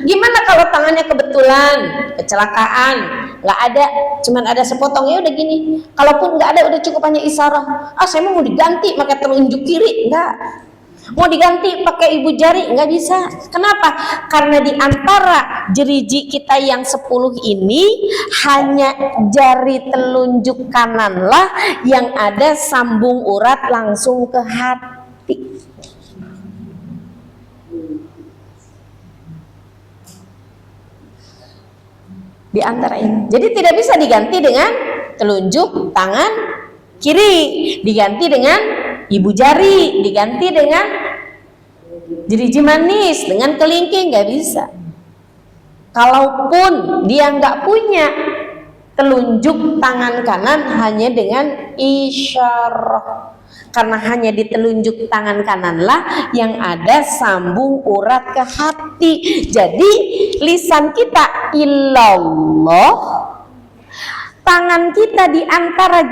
Gimana kalau tangannya kebetulan kecelakaan, nggak ada, cuman ada sepotong, ya udah gini. Kalaupun nggak ada, udah cukup hanya isyarah. Saya mau diganti pakai telunjuk kiri, enggak. Mau diganti pakai ibu jari, nggak bisa. Kenapa? Karena di antara jeriji kita yang 10 ini hanya jari telunjuk kananlah yang ada sambung urat langsung ke hati. Di antara ini. Jadi tidak bisa diganti dengan telunjuk tangan kiri, diganti dengan ibu jari, diganti dengan jeriji manis, dengan kelingking, nggak bisa. Kalaupun dia nggak punya telunjuk tangan kanan, hanya dengan isyarah. Karena hanya di telunjuk tangan kananlah yang ada sambung urat ke hati. Jadi lisan kita illallah, tangan kita di antara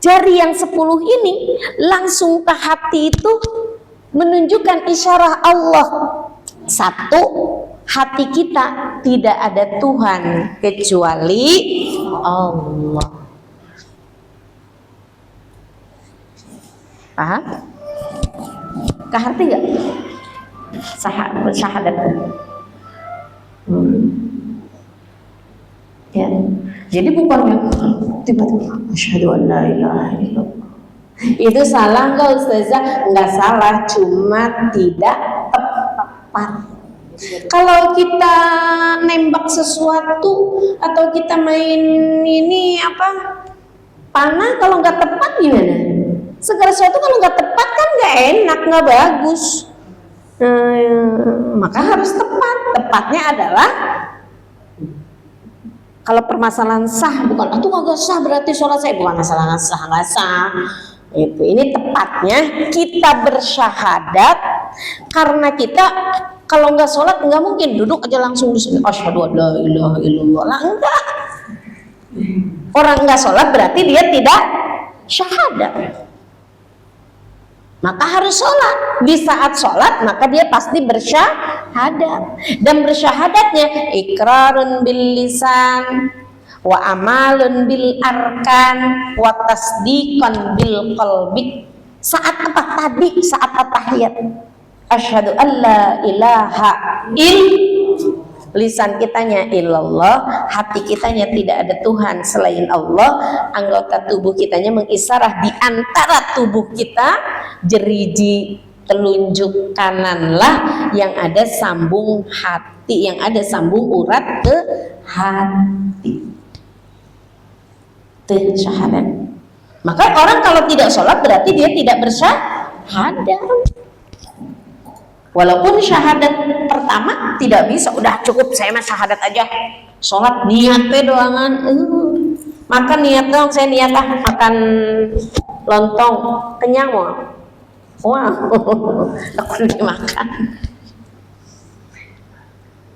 jari yang 10 ini langsung ke hati itu menunjukkan isyarah Allah. Satu, hati kita tidak ada Tuhan kecuali Allah. Paham? Keharti nggak? Syahadat. Ya. Jadi bukannya tiba-tiba asyhadu an la ilaha illallah. Itu salah enggak Ustazah? Enggak salah, cuma tidak tepat. Kalau kita nembak sesuatu atau kita main ini panah, kalau nggak tepat gimana? Segala sesuatu kalau nggak tepat kan nggak enak, nggak bagus. Maka harus tepat. Tepatnya adalah kalau permasalahan sah, bukan itu nggak sah berarti sholat saya, bukan masalah sah nggak sah. Itu ini tepatnya kita bersyahadat karena kita kalau nggak sholat nggak mungkin duduk aja langsung di sini asyhadu an la ilaha illallah. Lah enggak. Orang nggak sholat berarti dia tidak syahadat. Maka harus sholat. Di saat sholat maka dia pasti bersyahadat. Dan bersyahadatnya ikrarun bil lisan wa amalun bil arkan wa tasdiqan bil qalbi. Saat apa tadi? Saat at-tahiyat. Asyhadu an la ilaha lisan kitanya illallah, hati kitanya tidak ada Tuhan selain Allah, anggota tubuh kitanya mengisarah di antara tubuh kita, jeriji telunjuk kananlah yang ada sambung hati, yang ada sambung urat ke hati. Itu syahadat. Maka orang kalau tidak sholat berarti dia tidak bersyahadat. Walaupun syahadat pertama tidak bisa, udah cukup saya mah syahadat aja. Sholat niatnya doangan. Makan niat dong, saya niat makan lontong, kenyang mau. Wow, aku dimakan.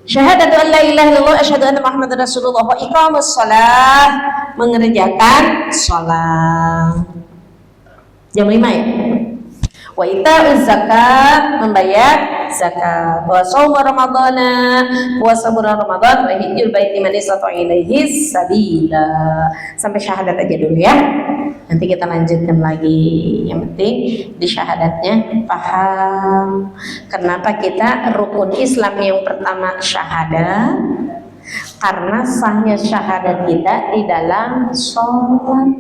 Syahadatu an la ilaha illallah asyhadu anna Muhammadar Rasulullah wa iqamus shalah, mengerjakan shalah. Jam 5 ya? Wa ita'uz zakat, membayar zakat. Wa shaum ramadhana, puasa bulan Ramadan, wa hijjul baiti man istata'a ilaihi sabila. Sampai syahadat aja dulu ya. Nanti kita lanjutkan lagi. Yang penting di syahadatnya paham kenapa kita rukun Islam yang pertama syahadat, karena sahnya syahadat kita di dalam sholat.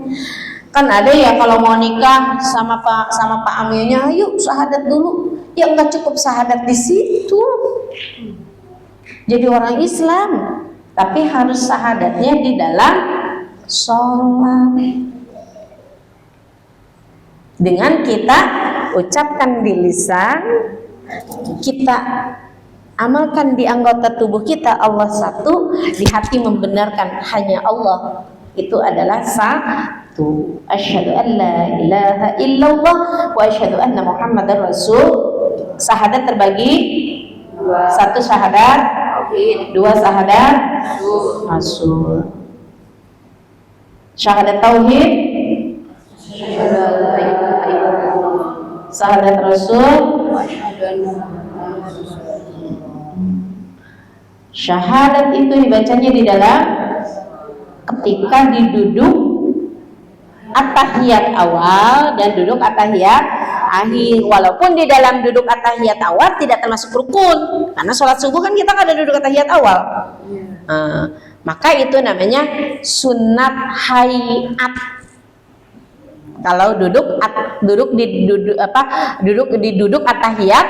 Kan ada ya kalau mau nikah sama Pak Amilnya, yuk syahadat dulu. Ya nggak cukup syahadat di situ. Jadi orang Islam, tapi harus syahadatnya di dalam sholat. Dengan kita ucapkan di lisan, kita amalkan di anggota tubuh kita, Allah satu, di hati membenarkan hanya Allah itu adalah satu. Asyhadu an la ilaha illallah wa asyhadu anna Muhammadar Rasul. Syahadat terbagi satu syahadat, dua syahadat Rasul. Syahadat tauhid, syahadat Rasul, syahadat itu dibacanya di dalam ketika diduduk at-tahiyat awal dan duduk at-tahiyat akhir. Walaupun di dalam duduk at-tahiyat awal tidak termasuk rukun, karena sholat subuh kan kita nggak ada duduk at-tahiyat awal. Maka itu namanya sunat hayat. Kalau duduk di duduk at-tahiyat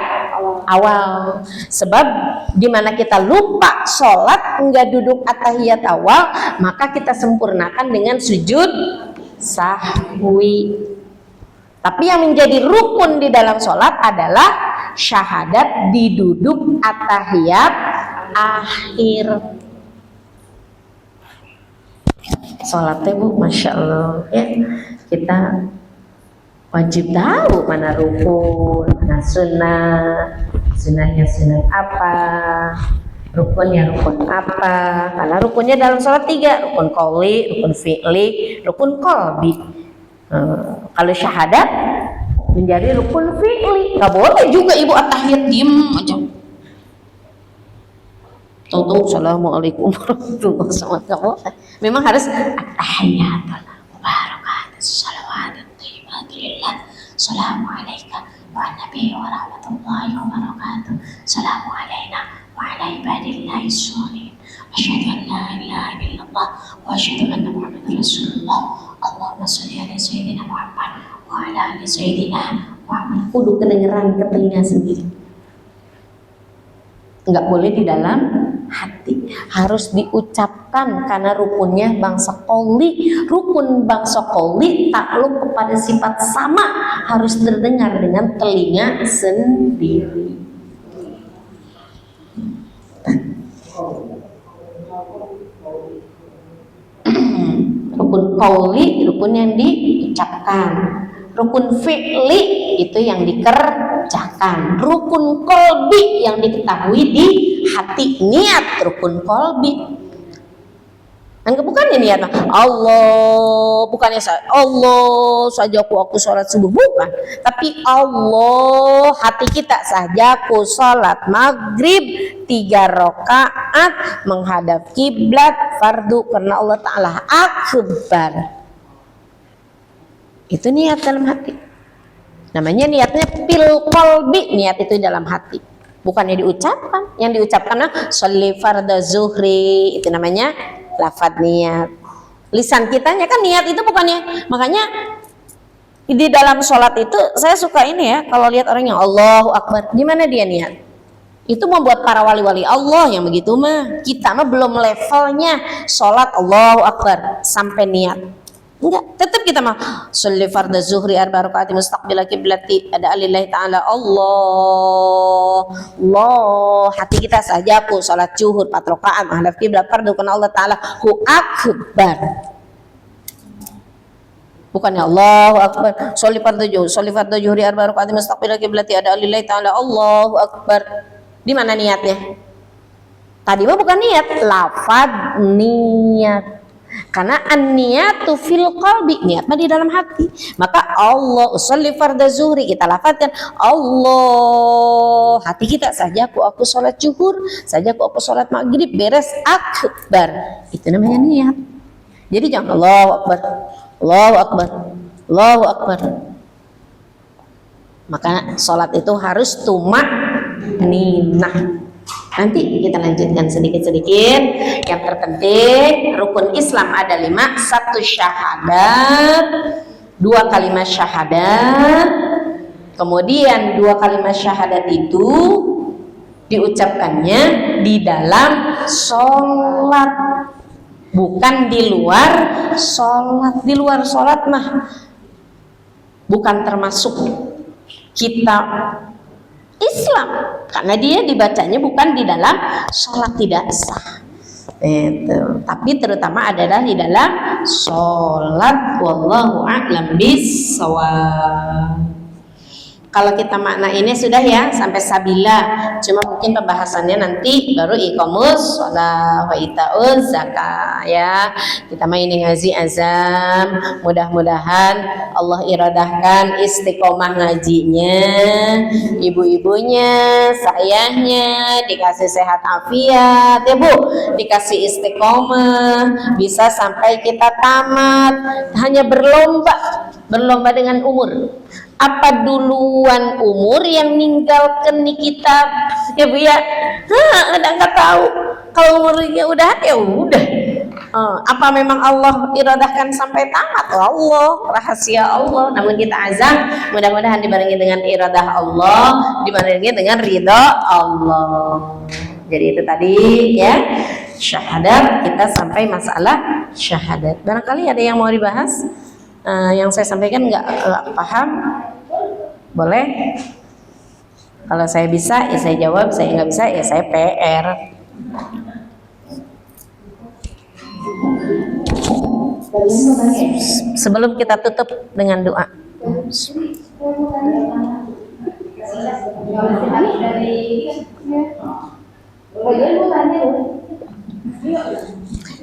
awal. Sebab dimana kita lupa sholat enggak duduk at-tahiyat awal, maka kita sempurnakan dengan sujud sahwi. Tapi yang menjadi rukun di dalam sholat adalah syahadat di duduk at-tahiyat akhir. Sholatnya Bu, Masya Allah ya, kita wajib tahu mana rukun, mana sunnah, sunnahnya sunat apa, rukunnya rukun apa. Karena rukunnya dalam sholat 3, rukun qauli, rukun fi'li, rukun qalbi. Kalau syahadat menjadi rukun fi'li. Gak boleh juga ibu at-tahiyat diem aja. Tahu-tahu assalamualaikum warahmatullahi wabarakatuh. Memang harus at-tahiyat wabarakatuh, salawat Assalamualaikum warahmatullahi wabarakatuh. Assalamu alaina wa ala ibadillahi sholihin. Asyhadu an la ilaha illallah wa asyhadu anna Muhammadar Rasulullah. Allahumma sholli ala sayyidina Muhammad wa ala ali sayyidina Muhammad. Kudu kedengeran ke telinga sendiri. Enggak boleh di dalam hati, harus diucapkan karena rukunnya bangsa qauli. Rukun bangsa qauli takluk kepada sifat sama, harus terdengar dengan telinga sendiri. Rukun qauli, rukun yang diucapkan. Rukun fi'li itu yang dikerjakan. Rukun kolbi yang diketahui di hati, niat rukun kolbi. Enggak, bukannya niat Allah, bukannya Allah saja aku sholat subuh, bukan. Tapi Allah, hati kita saja aku sholat maghrib 3 rakaat menghadap kiblat fardu karena Allah Ta'ala akbar. Itu niat dalam hati. Namanya niatnya fil qalbi, niat itu dalam hati. Bukannya diucapkan. Yang diucapkan sholli fardhu zuhri, itu namanya lafadz niat. Lisan kitanya kan niat itu bukannya. Makanya di dalam sholat itu saya suka ini ya, kalau lihat orang yang Allahu Akbar, gimana dia niat? Itu membuat para wali-wali Allah yang begitu mah. Kita mah belum levelnya sholat Allahu Akbar sampai niat. Enggak, tetap kita mah sholli fardhu zuhri 4 rakaat mustaqbil qiblati ada lillahi ta'ala Allah. Hati kita saja aku salat zuhur 4 rakaat menghadap kiblat fardu karena Allah Ta'ala hu akbar. Bukannya Allahu akbar sholli fardhu zuhri 4 rakaat mustaqbil qiblati ada lillahi ta'ala Allahu akbar. Di mana niatnya? Tadi mah bukan niat, lafaz niat. Karena an-niyatu fil qalbi, niat mah di dalam hati. Maka Allah usolli fardhu zuhri, kita lafazkan Allah. Hati kita saja aku sholat zuhur, saja aku sholat maghrib, beres akbar. Itu namanya niat. Jadi jangan Allahu akbar, Allahu akbar, Allahu akbar. Maka sholat itu harus tumaninah. Nanti kita lanjutkan sedikit-sedikit. Yang terpenting rukun Islam ada 5. 1 syahadat, 2 kalimat syahadat. Kemudian 2 kalimat syahadat itu diucapkannya di dalam sholat, bukan di luar sholat. Di luar sholat mah bukan termasuk kitab Islam, karena dia dibacanya bukan di dalam sholat, tidak sah. Itu. Tapi terutama adalah di dalam sholat. Wallahu a'lam bissawab. Kalau kita makna ini sudah ya sampai sabila. Cuma mungkin pembahasannya nanti baru iqamus shalah wa itauz zakat ya. Kita main ngaji azam. Mudah-mudahan Allah iradahkan istiqomah ngajinya, ibu-ibunya, sayahnya dikasih sehat afiat ya Bu, dikasih istiqomah, bisa sampai kita tamat. Hanya berlomba dengan umur. Apa duluan umur yang ninggalkan nih kitab ya Bu ya? Udah nggak tahu. Kalau umurnya udah ya udah. Apa memang Allah iradahkan sampai tamat? Allah, rahasia Allah. Namun kita azam, mudah-mudahan dibarengi dengan iradah Allah, dibarengi dengan ridha Allah. Jadi itu tadi ya, syahadat. Kita sampai masalah syahadat. Barangkali ada yang mau dibahas? Yang saya sampaikan nggak paham, boleh. Kalau saya bisa ya saya jawab, saya nggak bisa ya saya PR. Sebelum kita tutup dengan doa,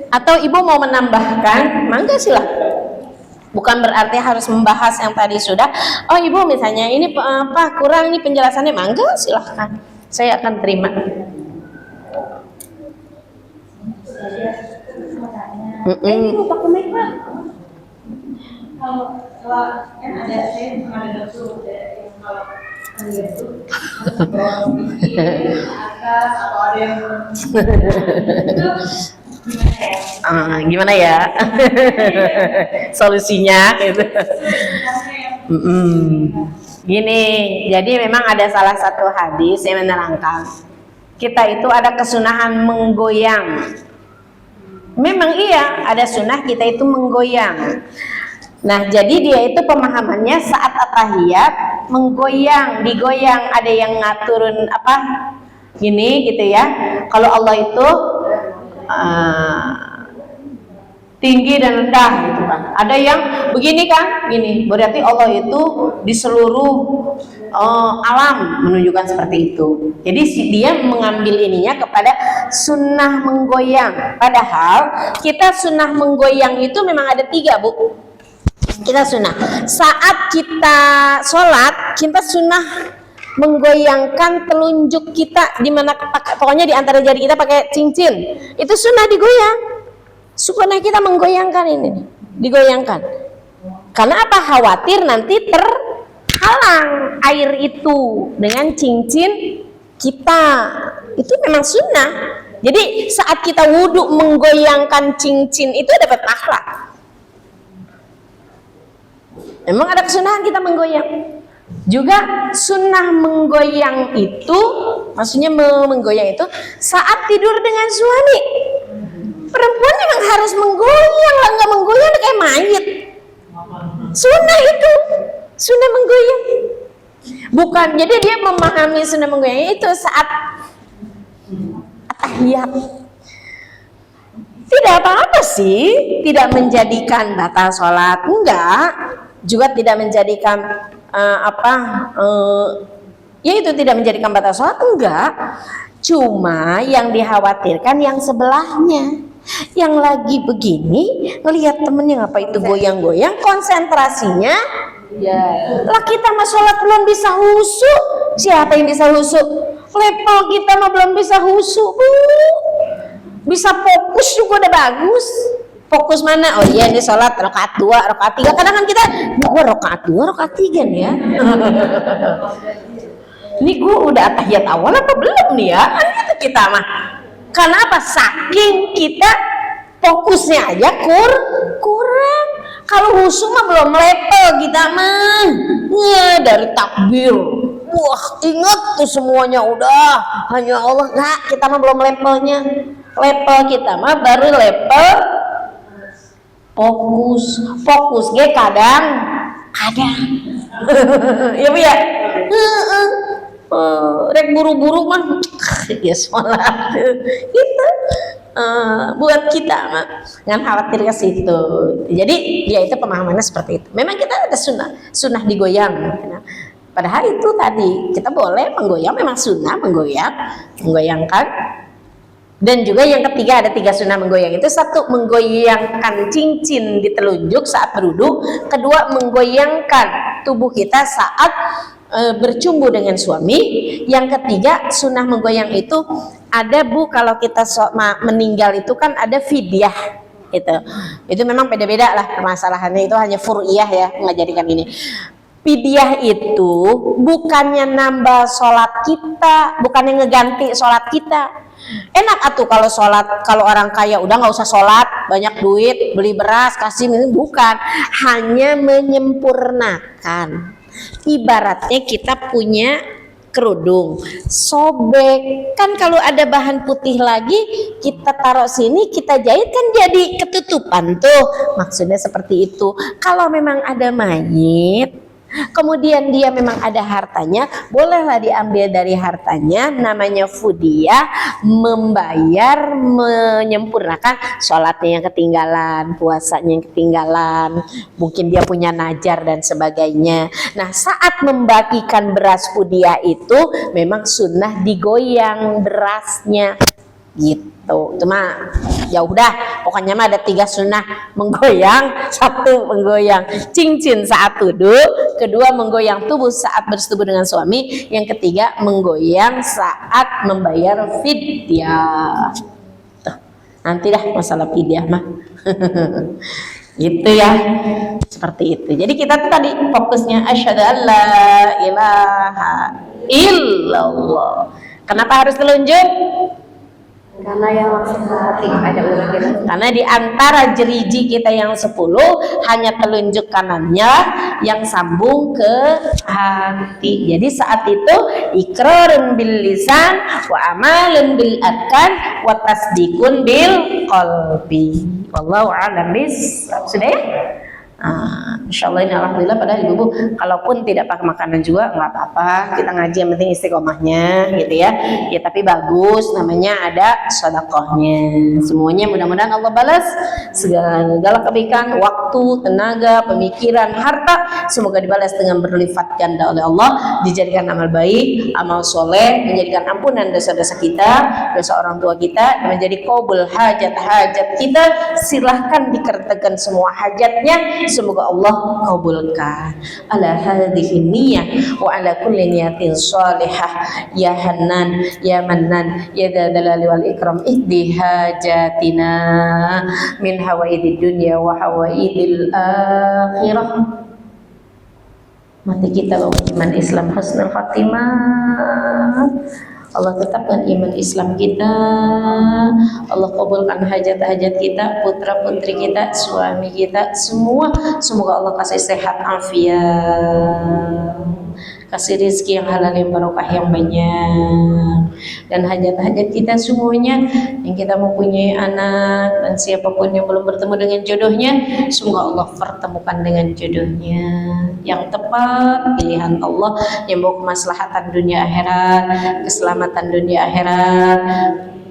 atau ibu mau menambahkan, mangga silakan. Bukan berarti harus membahas yang tadi sudah. Oh ibu misalnya ini apa kurang nih penjelasannya, mangga silahkan, saya akan terima. Ibu pakai mic Pak. Kalau kan ada saya ada tuh yang kalau atas atau ada yang gimana ya solusinya gitu. Gini, jadi memang ada salah satu hadis yang menerangkan kita itu ada kesunahan menggoyang. Memang iya, ada sunnah kita itu menggoyang. Nah, jadi dia itu pemahamannya saat at-tahiyat menggoyang, digoyang, ada yang ngaturun apa? Gini gitu ya. Kalau Allah itu tinggi dan rendah gitu kan. Ada yang begini kan, gini. Berarti Allah itu di seluruh alam menunjukkan seperti itu. Jadi dia mengambil ininya kepada sunnah menggoyang. Padahal kita sunnah menggoyang itu memang ada 3, Bu. Kita sunnah. Saat kita sholat, kita sunnah menggoyangkan telunjuk kita di mana pokoknya di antara jari kita pakai cincin. Itu sunnah digoyang. Sunnah kita menggoyangkan ini, digoyangkan. Karena apa? Khawatir nanti terhalang air itu dengan cincin kita. Itu memang sunnah. Jadi saat kita wudhu menggoyangkan cincin itu dapat pahala. Memang ada kesunahan kita menggoyang. Juga sunnah menggoyang itu, maksudnya menggoyang itu saat tidur dengan suami. Perempuan memang harus menggoyang, lah nggak menggoyang kayak mayit. Sunnah itu, sunnah menggoyang. Bukan, jadi dia memahami sunnah menggoyang itu saat tahiyat. Tidak apa-apa sih, tidak menjadikan batal sholat, enggak. Juga tidak menjadikan ya itu tidak menjadikan batal sholat, enggak. Cuma yang dikhawatirkan yang sebelahnya, yang lagi begini ngelihat temennya apa itu goyang-goyang, konsentrasinya lah kita mah sholat belum bisa husu. Siapa yang bisa husu? Level kita mah belum bisa husu, Bu. Bisa fokus juga udah bagus. Fokus mana? Oh iya, ini sholat rakaat 2, rakaat 3. Kadang kan kita rakaat 2, rakaat 3 nih ya. Ini gue udah tahiyat awal apa belum nih ya? Kan gitu kita mah. Karena apa? Saking kita fokusnya aja kurang. Kalau husu mah belum level kita mah. Ya dari takbir. Wah, ingat tuh semuanya udah. Hanya Allah. Nah, kita mah belum levelnya. Level kita mah baru level fokus ge kadang ya Bu ya. Rek buru-buru mah ya sholat gitu. Buat kita mah jangan khawatir ke situ. Jadi dia itu pemahamannya seperti itu. Memang kita ada sunnah digoyang. Padahal itu tadi kita boleh menggoyang, memang sunnah menggoyangkan. Dan juga yang ketiga ada 3 sunnah menggoyang itu. 1, menggoyangkan cincin di telunjuk saat berwudu. 2, menggoyangkan tubuh kita saat bercumbu dengan suami. Yang ketiga sunnah menggoyang itu ada, Bu, kalau kita meninggal itu kan ada fidyah itu memang beda-beda lah permasalahannya, itu hanya fur'iyah ya mengajarikan ini. Fidyah itu bukannya nambah sholat kita, bukannya ngeganti sholat kita. Enak atuh kalau sholat, kalau orang kaya udah nggak usah sholat, banyak duit, beli beras, kasih ini, bukan. Hanya menyempurnakan. Ibaratnya kita punya kerudung, sobek kan, kalau ada bahan putih lagi kita taruh sini, kita jahit kan jadi ketutupan tuh. Maksudnya seperti itu. Kalau memang ada mayit, kemudian dia memang ada hartanya, bolehlah diambil dari hartanya, namanya fudyah, membayar, menyempurnakan sholatnya yang ketinggalan, puasanya yang ketinggalan, mungkin dia punya najar dan sebagainya. Nah, saat membagikan beras fudyah itu memang sunnah digoyang berasnya gitu. Cuma ya udah, pokoknya mah ada 3 sunnah menggoyang. 1, menggoyang cincin saat duduk. 2, menggoyang tubuh saat bersetubuh dengan suami. Yang ketiga, menggoyang saat membayar fidyah. Tuh, nanti dah masalah fidyah mah gitu ya, seperti itu. Jadi kita tuh tadi fokusnya asyhadu an la ilaha illallah. Kenapa harus telunjuk? Karena yang langsung ke hati ada urat. Karena di antara jeriji kita yang 10 hanya telunjuk kanannya yang sambung ke hati. Jadi saat itu iqrarun bil lisan wa amalun bil arkan wa tasdiqun bil qalbi. Wallahu a'lam bis. Sudah ya? Insya Allah ini alhamdulillah. Padahal ibu-ibu kalaupun tidak pakai makanan juga nggak apa-apa, kita ngaji yang penting istiqomahnya gitu ya. Ya tapi bagus, namanya ada sedekahnya. Semuanya mudah-mudahan Allah balas segala kebaikan, waktu, tenaga, pemikiran, harta, semoga dibalas dengan berlipat ganda oleh Allah, dijadikan amal baik, amal soleh, menjadikan ampunan dosa-dosa kita, dosa orang tua kita, dan menjadi qabul hajat-hajat kita. Silahkan dikerjakan semua hajatnya, semoga Allah kabulkan. Ala hadhihi niyyah wa ala kulli niyatin salihah ya Hannan ya Mannan ya Dzal wal ikram ihdi hajatina min hawaidid dunya wa hawaidil akhirah. Mati kita bawa iman Islam husnul khatimah. Allah tetapkan iman Islam kita. Allah kabulkan hajat-hajat kita, putra-putri kita, suami kita, semua. Semoga Allah kasih sehat afiat, kasih rezeki yang halal, yang barokah, yang banyak. Dan hajat-hajat kita semuanya, yang kita mempunyai anak dan siapapun yang belum bertemu dengan jodohnya, semoga Allah pertemukan dengan jodohnya yang tepat, pilihan Allah yang bawa kemaslahatan dunia akhirat, keselamatan dunia akhirat,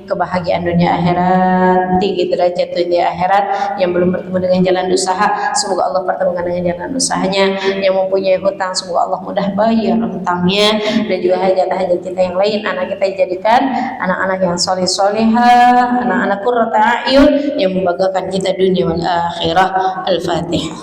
kebahagiaan dunia akhirat, tinggi derajat dunia akhirat. Yang belum bertemu dengan jalan usaha, semoga Allah pertemukan dengan jalan usahanya. Yang mempunyai hutang, semoga Allah mudah bayar hutangnya. Dan juga hajat-hajat kita yang lain, anak kita dijadikan anak-anak yang soleh-solehah, anak-anak qurrata a'yun yang membanggakan kita dunia wal akhirah. Al-Fatihah.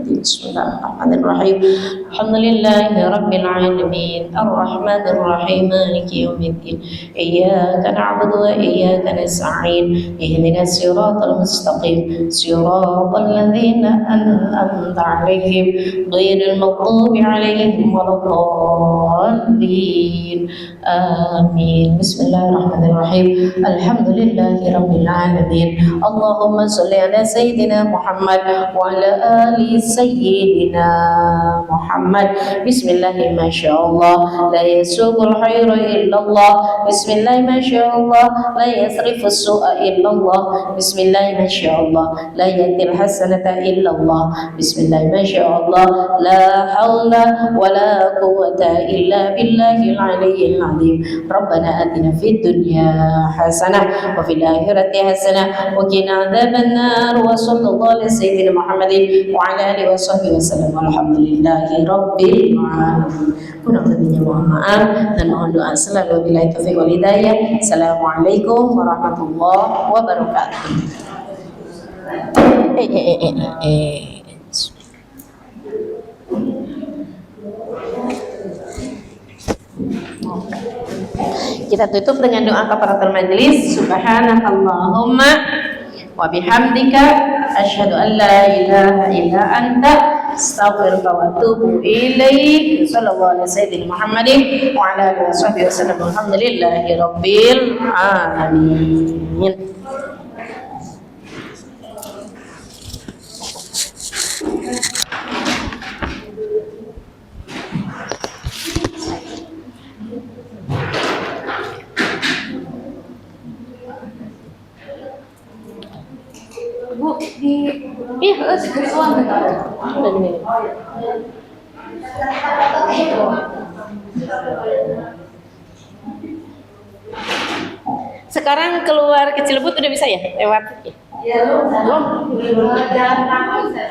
Bismillahirrahmanirrahim. Alhamdulillahi rabbil alamin, arrahmanir rahim, maliki yaumiddin. Iyyaka na'budu wa iyyaka nasta'in. Ihdinas siratal mustaqim, siratal ladzina an'amta 'alaihim, ghairil maghdubi 'alaihim waladdallin. Amin. Bismillahirrahmanirrahim. Alhamdulillahi rabbil alamin. Allahumma shalli ala sayyidina Muhammad wa ala ali sayyidina Muhammad. Bismillah, masyaallah, la yasubul khairu illallah. Bismillah, masyaallah, la yasrifus su'a illallah. Bismillah, masyaallah, la yatil hasanata illallah. Bismillah, masyaallah, la haula wa la quwwata illa billahil aliyyil azim. Rabbana atina fid dunya hasanah wa fil akhirati hasanah wa qina adzabannar. Wa sallallahu ala sayyidina Muhammadin wa ala alihi wa sahbihi wasallam. Alhamdulillahi rabbil alamin. Kurang lebihnya mohon maaf dan mohon doa selalu. Billahi taufiq wal hidayah. Assalamualaikum warahmatullahi wabarakatuh. Kita tutup dengan doa kafaratul majelis. Subhanakallahumma wa bihamdika asyhadu an la ilaha illa anta astaghfiruka wa atubu ilaik. Sallallahu alaihi sayyidina Muhammadin wa ala alihi washabbihi wasallam. Alhamdulillahi rabbil alamin. Bu, segituan Sekarang keluar ke Cilebut udah bisa ya? Lewat ya? Belum? Jalan kaki bisa.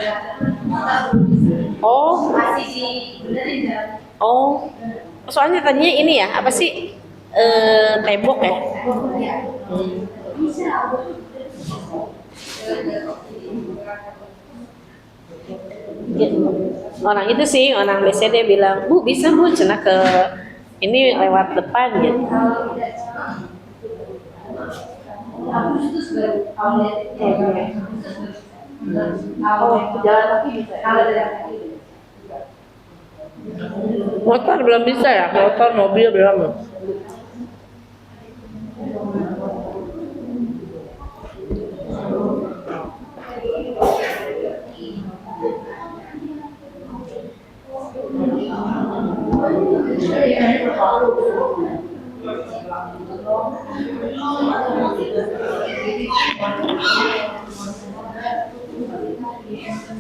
Oh, Masih di benerin jalan. oh. Soalnya tadinya ini ya, apa sih? Tembok ya? Orang itu sih, orang BCD bilang, Bu bisa Bu cenah ke ini lewat depan gitu. Jalan kaki bisa. Motor belum bisa ya, motor mobil belum. Thank you.